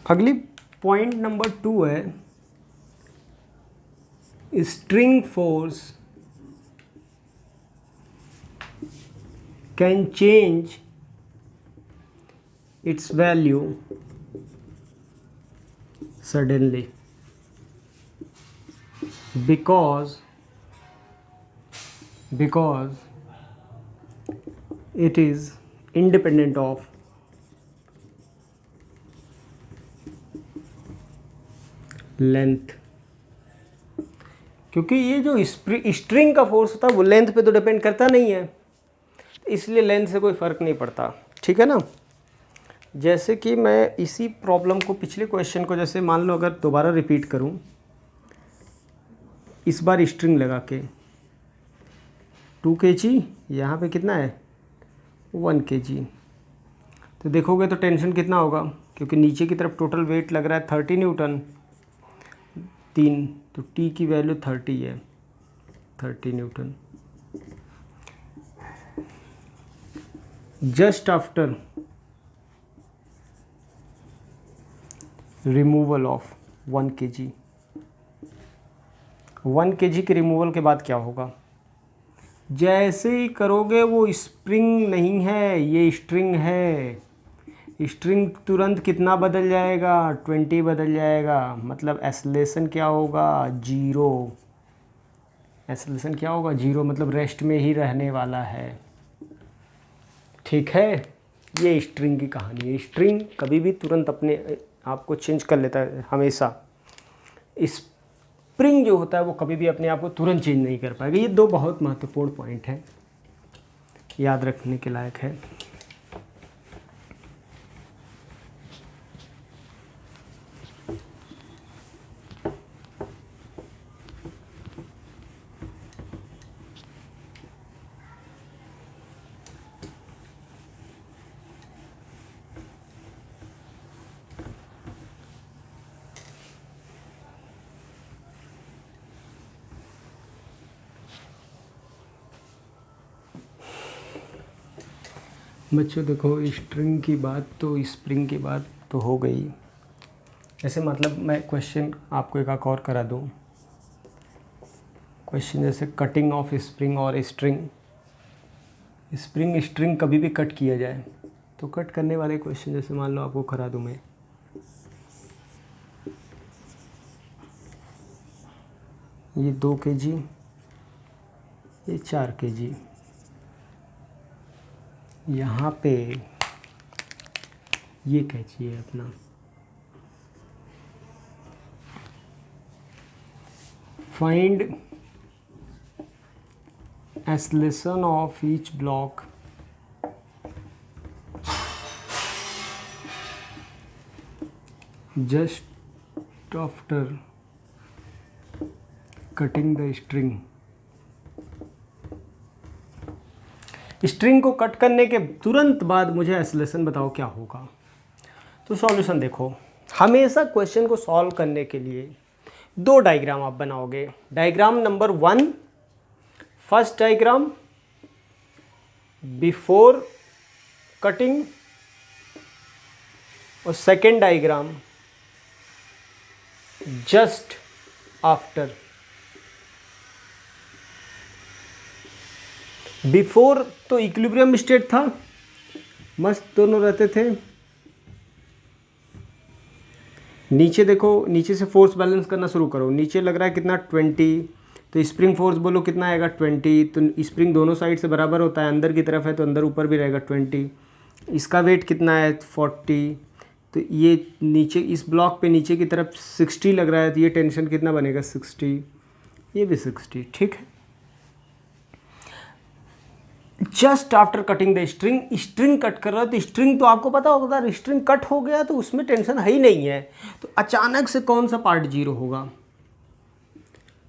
Speaker 1: अगली पॉइंट नंबर 2 है, string force can change it's value suddenly because it is independent of length. क्योंकि ये जो स्ट्रिंग का फोर्स होता है वो लेंथ पे तो डिपेंड करता नहीं है, इसलिए लेंथ से कोई फ़र्क नहीं पड़ता, ठीक है ना। जैसे कि मैं इसी प्रॉब्लम को, पिछले क्वेश्चन को, जैसे मान लो अगर दोबारा रिपीट करूं, इस बार स्ट्रिंग लगा के 2 kg, यहाँ पे कितना है 1 kg, तो देखोगे तो टेंशन कितना होगा, क्योंकि नीचे की तरफ टोटल वेट लग रहा है 30 न्यूटन, 3, तो टी की वैल्यू 30 है, 30 Newton. Just after removal of 1 kg, 1 kg के रिमूवल के बाद क्या होगा, जैसे ही करोगे वो स्प्रिंग नहीं है, ये स्ट्रिंग है, स्ट्रिंग तुरंत कितना बदल जाएगा, 20 बदल जाएगा, मतलब एक्सेलरेशन क्या होगा, 0। एक्सेलरेशन क्या होगा, 0, मतलब रेस्ट में ही रहने वाला है, ठीक है। ये स्ट्रिंग की कहानी है। स्ट्रिंग कभी भी तुरंत अपने आप को चेंज कर लेता है हमेशा, स्प्रिंग जो होता है वो कभी भी अपने आप को तुरंत चेंज नहीं कर पाएगा। ये 2 बहुत महत्वपूर्ण पॉइंट हैं, याद रखने के लायक है। बच्चों देखो, स्ट्रिंग की बात तो, स्प्रिंग की बात तो हो गई। ऐसे मतलब मैं क्वेश्चन आपको एक और करा दूँ। क्वेश्चन जैसे कटिंग ऑफ स्प्रिंग और स्ट्रिंग स्ट्रिंग कभी भी कट किया जाए तो कट करने वाले क्वेश्चन जैसे मान लो आपको करा दूँ मैं, ये 2 kg, ये 4 kg, यहाँ पे ये कैंची है अपना, find acceleration of each block just after cutting the string. String को कट करने के तुरंत बाद मुझे एक्सेलरेशन बताओ क्या होगा। तो सॉल्यूशन देखो, हमेशा क्वेश्चन को सॉल्व करने के लिए 2 डायग्राम आप बनाओगे। Diagram number 1, first diagram before cutting, और second diagram just after. Before तो इक्विलिब्रियम स्टेट था, मस्त दोनों रहते थे। नीचे देखो, नीचे से फोर्स बैलेंस करना शुरू करो, नीचे लग रहा है कितना 20, तो स्प्रिंग फोर्स बोलो कितना आएगा 20, तो स्प्रिंग दोनों साइड से बराबर होता है, अंदर की तरफ है तो अंदर ऊपर भी रहेगा 20। इसका वेट कितना है 40, तो ये नीचे इस ब्लॉक पे नीचे की तरफ 60 लग रहा है, तो ये टेंशन कितना बनेगा 60, ये भी 60, ठीक है। Just after cutting the string cut कर रहा है, तो स्ट्रिंग तो आपको पता होगा, स्ट्रिंग कट हो गया तो उसमें टेंशन है ही नहीं है, तो अचानक से कौन सा पार्ट 0 होगा,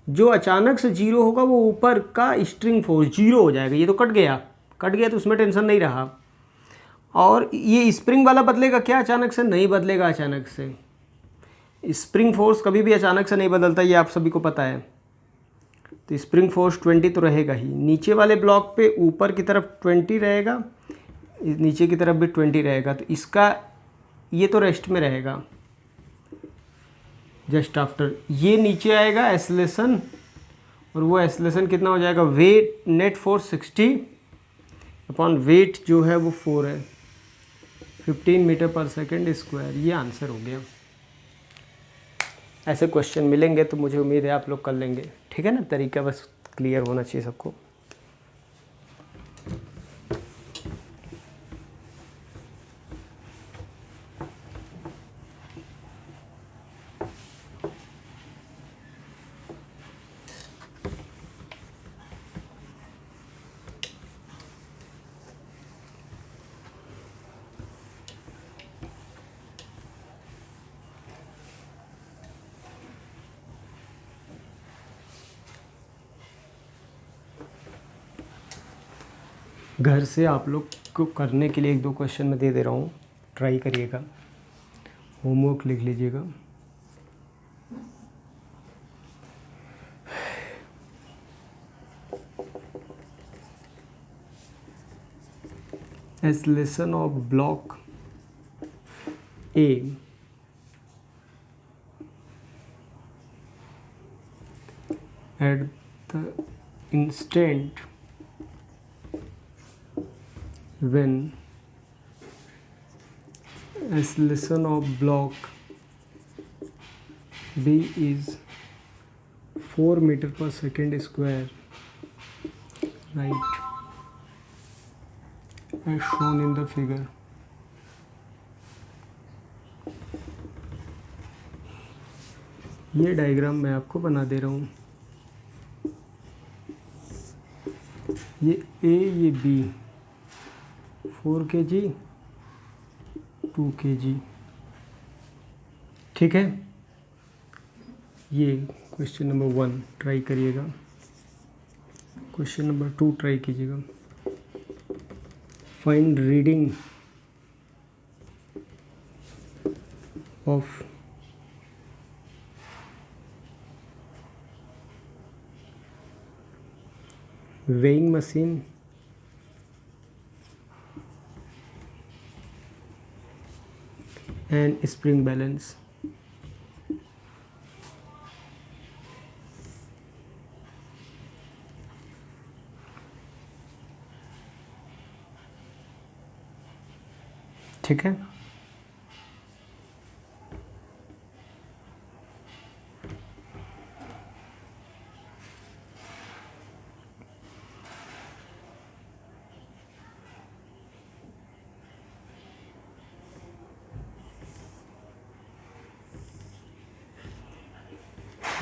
Speaker 1: जो अचानक से 0 होगा वो ऊपर का स्ट्रिंग फोर्स 0 हो जाएगा। ये तो कट गया तो उसमें टेंशन नहीं रहा। और ये स्प्रिंग वाला बदलेगा क्या, अचानक से नहीं बदलेगा। अचानक से स्प्रिंग फोर्स कभी भी अचानक से नहीं बदलता, ये आप सभी को पता है। तो स्प्रिंग फोर्स 20 तो रहेगा ही, नीचे वाले ब्लॉक पे ऊपर की तरफ 20 रहेगा, नीचे की तरफ भी 20 रहेगा, तो इसका ये तो रेस्ट में रहेगा। जस्ट आफ्टर ये नीचे आएगा एक्सेलरेशन, और वो एक्सेलरेशन कितना हो जाएगा, weight net force 60 upon weight जो है वो 4 है, 15 मीटर पर सेकेंड स्क्वायर। ये आंसर हो गया। ऐसे क्वेश्चन मिलेंगे तो मुझे उम्मीद है आप लोग कर लेंगे, ठीक है ना। तरीका बस क्लियर होना चाहिए सबको। घर से आप लोग को करने के लिए 1-2 क्वेश्चन मैं दे दे रहा हूँ, ट्राई करिएगा, होमवर्क लिख लीजिएगा। As lesson of block A at the instant when as lesson of block B is 4 meter per second square, right, as shown in the figure. ये डायग्राम मैं आपको बना दे रहा हूँ। ये A, ये B, 4 kg 2 kg, ठीक है। ये क्वेश्चन नंबर 1 ट्राई करिएगा। क्वेश्चन नंबर 2 ट्राई कीजिएगा। Find reading of weighing machine and spring balance। ठीक है,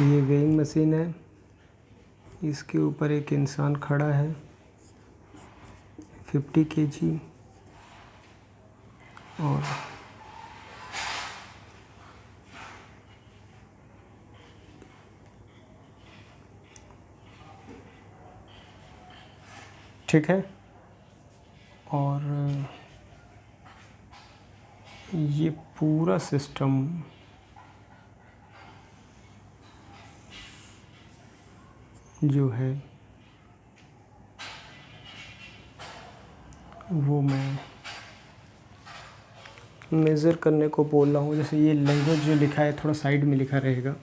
Speaker 1: ये वेइंग मशीन है, इसके ऊपर एक इंसान खड़ा है, 50 kg, और ठीक है, और ये पूरा सिस्टम जो है वो मैं मेज़र करने को बोल रहा हूँ। जैसे ये लैंग्वेज जो लिखा है थोड़ा साइड में लिखा रहेगा,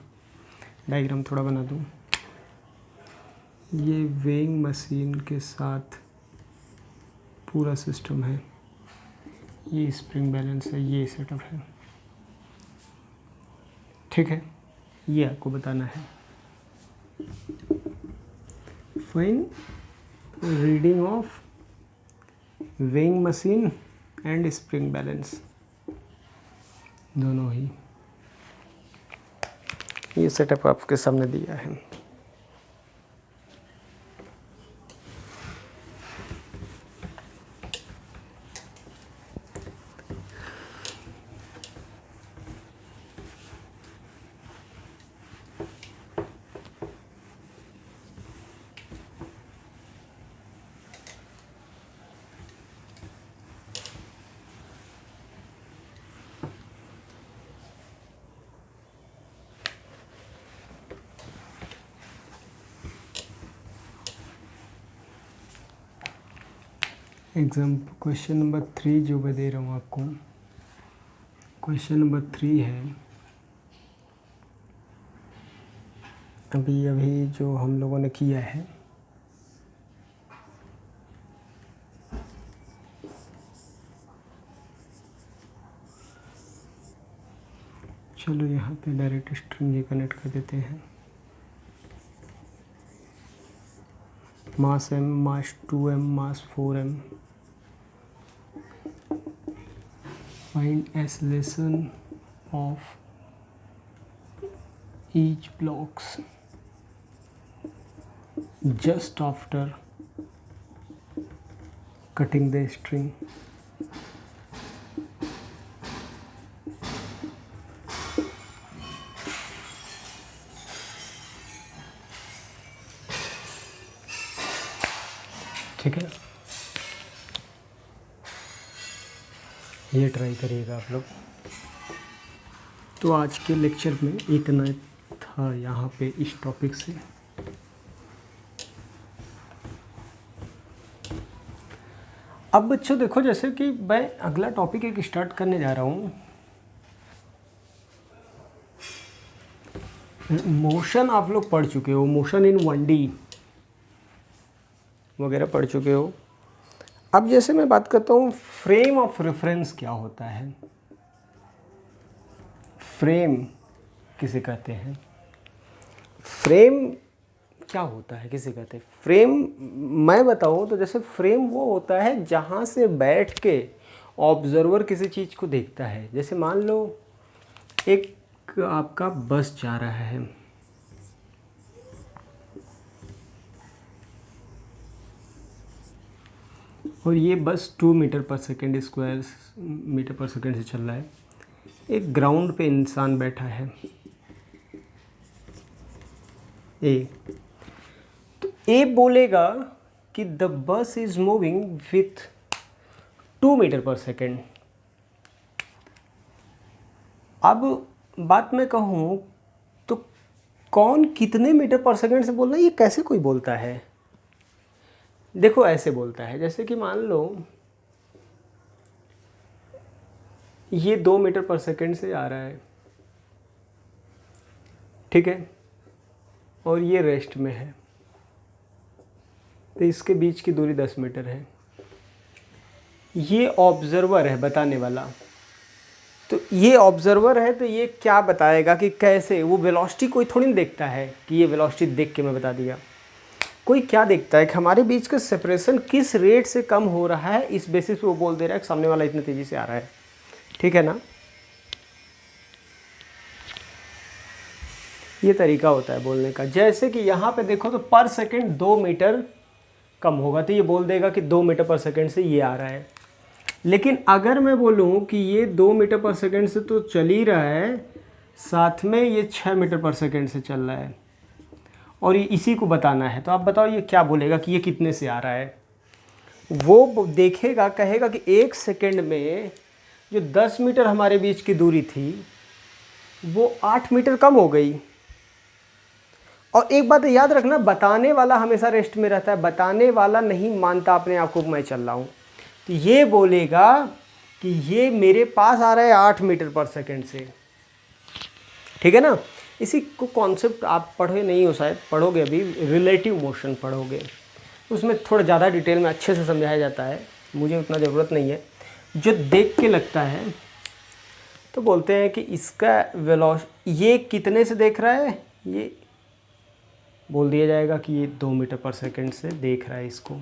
Speaker 1: डायग्राम थोड़ा बना दूँ। ये वेइंग मशीन के साथ पूरा सिस्टम है, ये स्प्रिंग बैलेंस है, ये सेटअप है, ठीक है। ये आपको बताना है। Fine reading of weighing machine and spring balance, दोनों ही ये सेटअप आपके सामने दिया है। क्वेश्चन नंबर 3 जो मैं दे रहा हूँ आपको, क्वेश्चन नंबर 3 है। अभी जो हम लोगों ने किया है, चलो यहाँ पे डायरेक्ट स्ट्रिंग ही कनेक्ट कर देते हैं। मास m, mass 2m, mass 4m। Find acceleration of each blocks just after cutting the string। ठीक है, ये ट्राई करिएगा आप लोग। तो आज के लेक्चर में इतना था यहाँ पे इस टॉपिक से। अब बच्चों देखो, जैसे कि मैं अगला टॉपिक एक स्टार्ट करने जा रहा हूँ। मोशन आप लोग पढ़ चुके हो, मोशन इन 1D वगैरह पढ़ चुके हो। अब जैसे मैं बात करता हूँ फ्रेम ऑफ रेफरेंस क्या होता है, फ्रेम किसे कहते हैं, फ्रेम क्या होता है, किसे कहते हैं फ्रेम। मैं बताऊँ तो जैसे फ्रेम वो होता है जहाँ से बैठ के ऑब्जर्वर किसी चीज़ को देखता है। जैसे मान लो एक आपका बस जा रहा है, और ये बस 2 metre per second square metre per second से चल रहा है। एक ग्राउंड पे इंसान बैठा है ए, तो ए बोलेगा कि the bus is moving with 2 metre per second. अब बात मैं कहूँ तो कौन कितने मीटर पर सेकेंड से बोल रहा है, ये कैसे कोई बोलता है। देखो ऐसे बोलता है, जैसे कि मान लो ये 2 मीटर पर सेकेंड से आ रहा है, ठीक है, और ये रेस्ट में है, तो इसके बीच की दूरी 10 मीटर है। ये ऑब्जर्वर है बताने वाला, तो ये ऑब्जर्वर है, तो ये क्या बताएगा कि कैसे वो वेलोसिटी। कोई थोड़ी नहीं देखता है कि ये वेलोसिटी देख के मैं बता दिया। कोई क्या देखता है कि हमारे बीच का सेपरेशन किस रेट से कम हो रहा है, इस बेसिस पे वो बोल दे रहा है कि सामने वाला इतनी तेज़ी से आ रहा है, ठीक है ना। ये तरीका होता है बोलने का। जैसे कि यहाँ पे देखो तो पर सेकंड 2 मीटर कम होगा, तो ये बोल देगा कि 2 मीटर पर सेकंड से ये आ रहा है। लेकिन अगर मैं बोलूँ कि ये 2 मीटर पर सेकंड से तो चल ही रहा है, साथ में ये 6 मीटर पर सेकंड से चल रहा है, और ये इसी को बताना है, तो आप बताओ ये क्या बोलेगा कि ये कितने से आ रहा है। वो देखेगा, कहेगा कि 1 सेकंड में जो 10 मीटर हमारे बीच की दूरी थी वो 8 मीटर कम हो गई। और एक बात याद रखना, बताने वाला हमेशा रेस्ट में रहता है, बताने वाला नहीं मानता अपने आप को मैं चल रहा हूँ, तो ये बोलेगा कि ये मेरे पास आ रहा है 8 मीटर पर सेकंड से, ठीक है ना। इसी को कॉन्सेप्ट आप पढ़े नहीं हो, शायद पढ़ोगे अभी, रिलेटिव मोशन पढ़ोगे, उसमें थोड़ा ज़्यादा डिटेल में अच्छे से समझाया जाता है, मुझे उतना ज़रूरत नहीं है। जो देख के लगता है तो बोलते हैं कि इसका ये कितने से देख रहा है, ये बोल दिया जाएगा कि ये 2 मीटर पर सेकंड से देख रहा है, इसको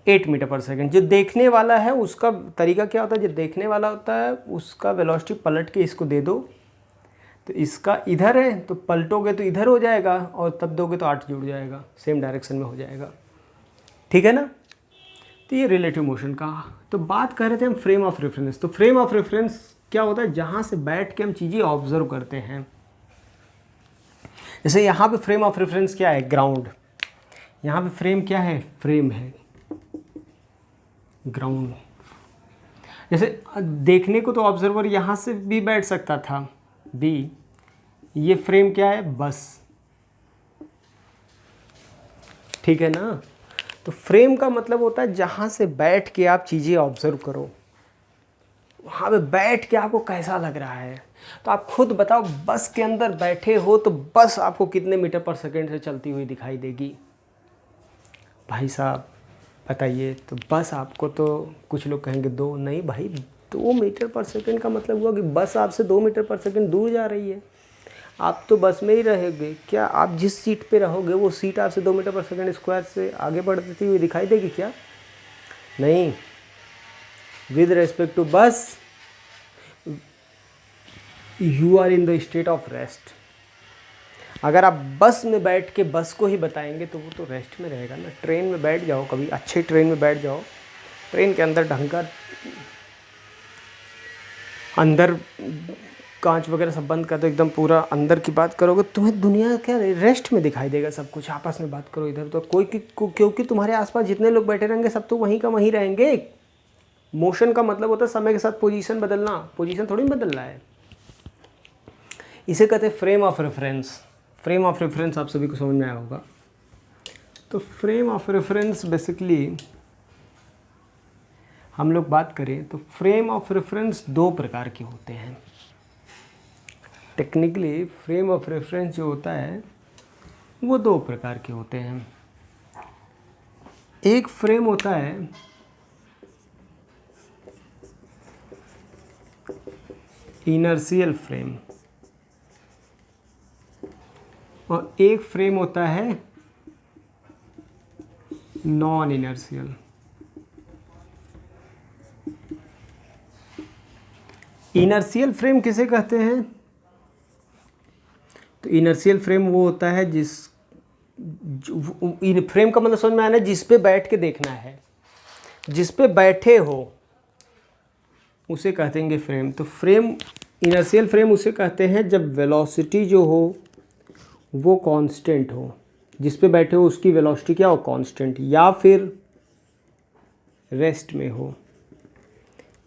Speaker 1: 8 मीटर पर सेकंड। जो देखने वाला है उसका तरीका क्या होता है, जो देखने वाला होता है उसका वेलोसिटी पलट के इसको दे दो, तो इसका इधर है तो पलटोगे तो इधर हो जाएगा, और तब दोगे तो 8 जुड़ जाएगा, सेम डायरेक्शन में हो जाएगा, ठीक है ना। तो ये रिलेटिव मोशन का। तो बात कर रहे थे हम फ्रेम ऑफ रेफरेंस। तो फ्रेम ऑफ रेफरेंस क्या होता है, जहाँ से बैठ के हम चीज़ें ऑब्जर्व करते हैं। जैसे यहाँ पे फ्रेम ऑफ रेफरेंस क्या है, ग्राउंड। यहाँ पे फ्रेम क्या है, फ्रेम है ग्राउंड। जैसे देखने को तो ऑब्जर्वर यहाँ से भी बैठ सकता था बी, ये फ्रेम क्या है, बस, ठीक है ना। तो फ्रेम का मतलब होता है जहाँ से बैठ के आप चीज़ें ऑब्जर्व करो, वहाँ पे बैठ के आपको कैसा लग रहा है। तो आप खुद बताओ, बस के अंदर बैठे हो तो बस आपको कितने मीटर पर सेकंड से चलती हुई दिखाई देगी, भाई साहब बताइए। तो बस आपको, तो कुछ लोग कहेंगे 2, नहीं भाई, 2 मीटर पर सेकंड का मतलब हुआ कि बस आपसे 2 मीटर पर सेकंड दूर जा रही है। आप तो बस में ही रहेंगे, क्या आप जिस सीट पे रहोगे वो सीट आपसे 2 मीटर पर सेकंड स्क्वायर से आगे बढ़ती हुई दिखाई देगी क्या, नहीं। With respect to bus, you are in the state of rest. अगर आप बस में बैठ के बस को ही बताएंगे तो वो तो रेस्ट में रहेगा ना। ट्रेन में बैठ जाओ, कभी अच्छे ट्रेन में बैठ जाओ, ट्रेन के अंदर ढंग का अंदर कांच वगैरह सब बंद कर दो, एकदम पूरा अंदर की बात करोगे, तुम्हें दुनिया क्या रेस्ट में दिखाई देगा सब कुछ। आपस में बात करो इधर तो क्योंकि तुम्हारे आसपास जितने लोग बैठे रहेंगे सब तो वहीं का वहीं रहेंगे, मोशन का मतलब होता है समय के साथ पोजीशन बदलना, पोजीशन थोड़ी बदल रहा है। इसे कहते हैं frame of reference. Frame of reference आप सभी को समझ में आया होगा। तो फ्रेम ऑफ रेफरेंस बेसिकली हम लोग बात करें तो फ्रेम ऑफ रेफरेंस दो प्रकार के होते हैं। टेक्निकली फ्रेम ऑफ रेफरेंस जो होता है वो दो प्रकार के होते हैं। एक फ्रेम होता है इनर्शियल फ्रेम और एक फ्रेम होता है नॉन इनर्शियल। इनर्शियल फ्रेम किसे कहते हैं? तो इनर्शियल फ्रेम वो होता है फ्रेम का मतलब समझ में आना है, जिस पे बैठ के देखना है, जिस पे बैठे हो उसे कहते हैं फ्रेम। तो फ्रेम इनर्शियल फ्रेम उसे कहते हैं जब वेलोसिटी जो हो वो कांस्टेंट हो, जिस पे बैठे हो उसकी वेलोसिटी क्या हो, कांस्टेंट, या फिर रेस्ट में हो,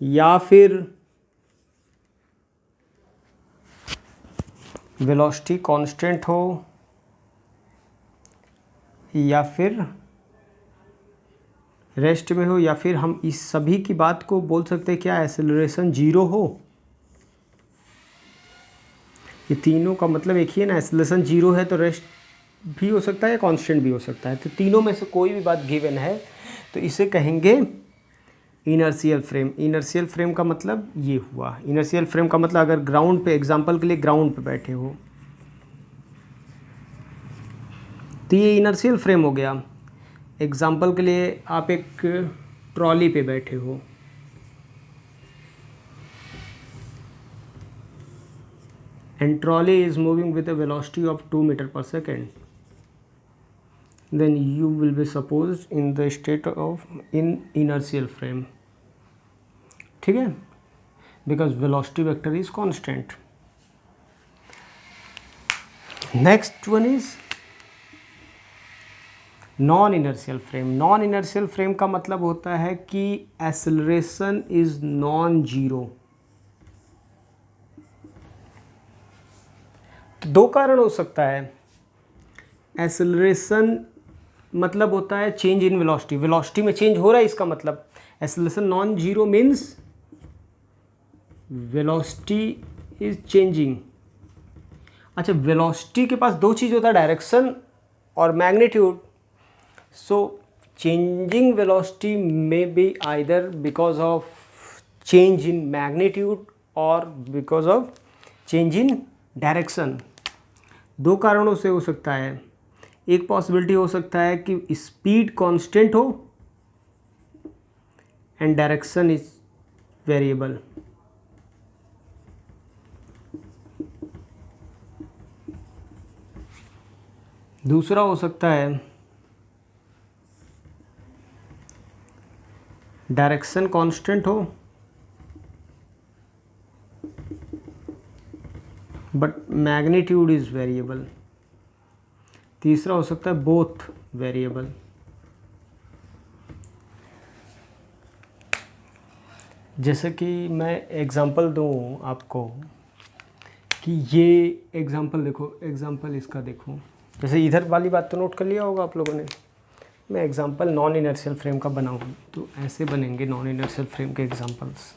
Speaker 1: या फिर वेलोसिटी कांस्टेंट हो, या फिर रेस्ट में हो, या फिर हम इस सभी की बात को बोल सकते हैं क्या, एक्सेलरेशन जीरो हो। ये तीनों का मतलब एक ही है ना, एक्सेलरेशन जीरो है तो रेस्ट भी हो सकता है या कांस्टेंट भी हो सकता है। तो तीनों में से कोई भी बात गिवन है तो इसे कहेंगे इनर्शियल फ्रेम। इनर्शियल फ्रेम का मतलब ये हुआ। इनर्शियल फ्रेम का मतलब अगर ग्राउंड पे, एग्जांपल के लिए ग्राउंड पे बैठे हो तो ये इनर्शियल फ्रेम हो गया। एग्जांपल के लिए आप एक ट्रॉली पे बैठे हो, and trolley is moving with a velocity of 2 meter per second, then you will be supposed in the state of inertial frame. ठीक है, because velocity vector is constant. Next one is non inertial frame. Non inertial frame का मतलब होता है कि acceleration is non zero. तो दो कारण हो सकता है। एक्सेलरेशन मतलब होता है चेंज इन वेलोसिटी, वेलोसिटी में चेंज हो रहा है, इसका मतलब acceleration non zero means velocity is changing. अच्छा, वेलोसिटी के पास दो चीज़ होता है, डायरेक्शन और magnitude. So changing velocity may be either because of change in magnitude or because of change in direction. दो कारणों से हो सकता है। एक पॉसिबिलिटी हो सकता है कि स्पीड कांस्टेंट हो एंड डायरेक्शन इज वेरिएबल। दूसरा हो सकता है डायरेक्शन कांस्टेंट हो बट मैग्नीट्यूड इज वेरिएबल। तीसरा हो सकता है बोथ वेरिएबल। जैसे कि मैं एग्जांपल दूं आपको कि ये एग्जांपल देखो, एग्जांपल इसका देखो, जैसे इधर वाली बात तो नोट कर लिया होगा आप लोगों ने। मैं एग्जांपल नॉन इनर्शियल फ्रेम का बनाऊँ तो ऐसे बनेंगे नॉन इनर्शियल फ्रेम के एग्जांपल्स।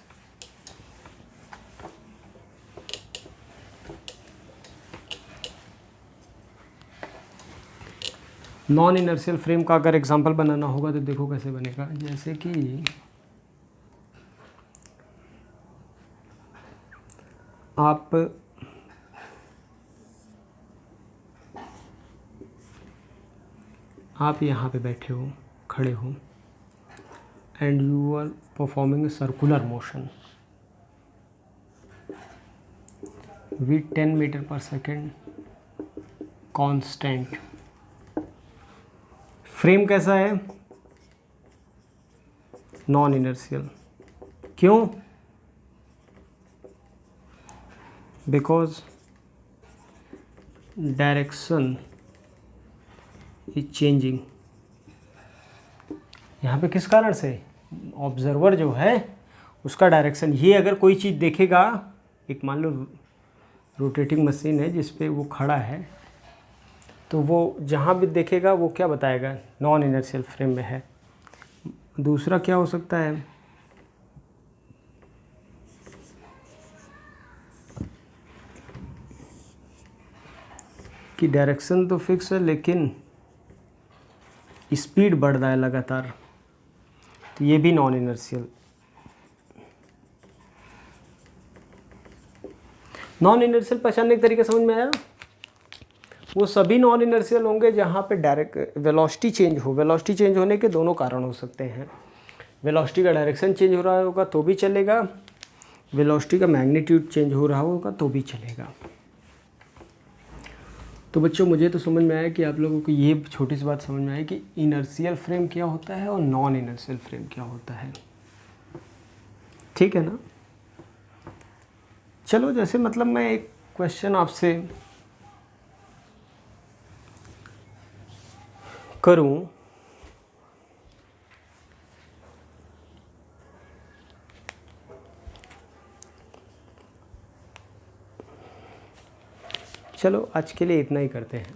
Speaker 1: नॉन इनर्शियल फ्रेम का अगर एग्जांपल बनाना होगा तो देखो कैसे बनेगा। जैसे कि आप यहाँ पे बैठे हो, खड़े हो, and you are performing a circular motion with 10 metre per second constant. Frame कैसा है? Non inertial. क्यों? Because direction is changing. यहाँ पे किस कारण से? ऑब्जर्वर जो है उसका डायरेक्शन, ये अगर कोई चीज़ देखेगा, एक मान लो रोटेटिंग मशीन है जिस पे वो खड़ा है, तो वो जहाँ भी देखेगा वो क्या बताएगा, नॉन इनर्शियल फ्रेम में है। दूसरा क्या हो सकता है, कि डायरेक्शन तो फिक्स है लेकिन स्पीड बढ़ रहा है लगातार, तो ये भी नॉन इनर्शियल। नॉन इनर्शियल पहचानने का तरीका समझ में आया? वो सभी नॉन इनर्शियल होंगे जहाँ पे डायरेक्ट वेलोसिटी चेंज हो। वेलोसिटी चेंज होने के दोनों कारण हो सकते हैं, वेलोसिटी का डायरेक्शन चेंज हो रहा होगा तो भी चलेगा, वेलोसिटी का मैग्नीट्यूड चेंज हो रहा होगा तो भी चलेगा। तो बच्चों मुझे तो समझ में आया कि आप लोगों को ये छोटी सी बात समझ में आई कि इनर्शियल फ्रेम क्या होता है और नॉन इनर्शियल फ्रेम क्या होता है। ठीक है ना? चलो, जैसे मतलब मैं एक क्वेश्चन आपसे करूं, चलो आज के लिए इतना ही करते हैं।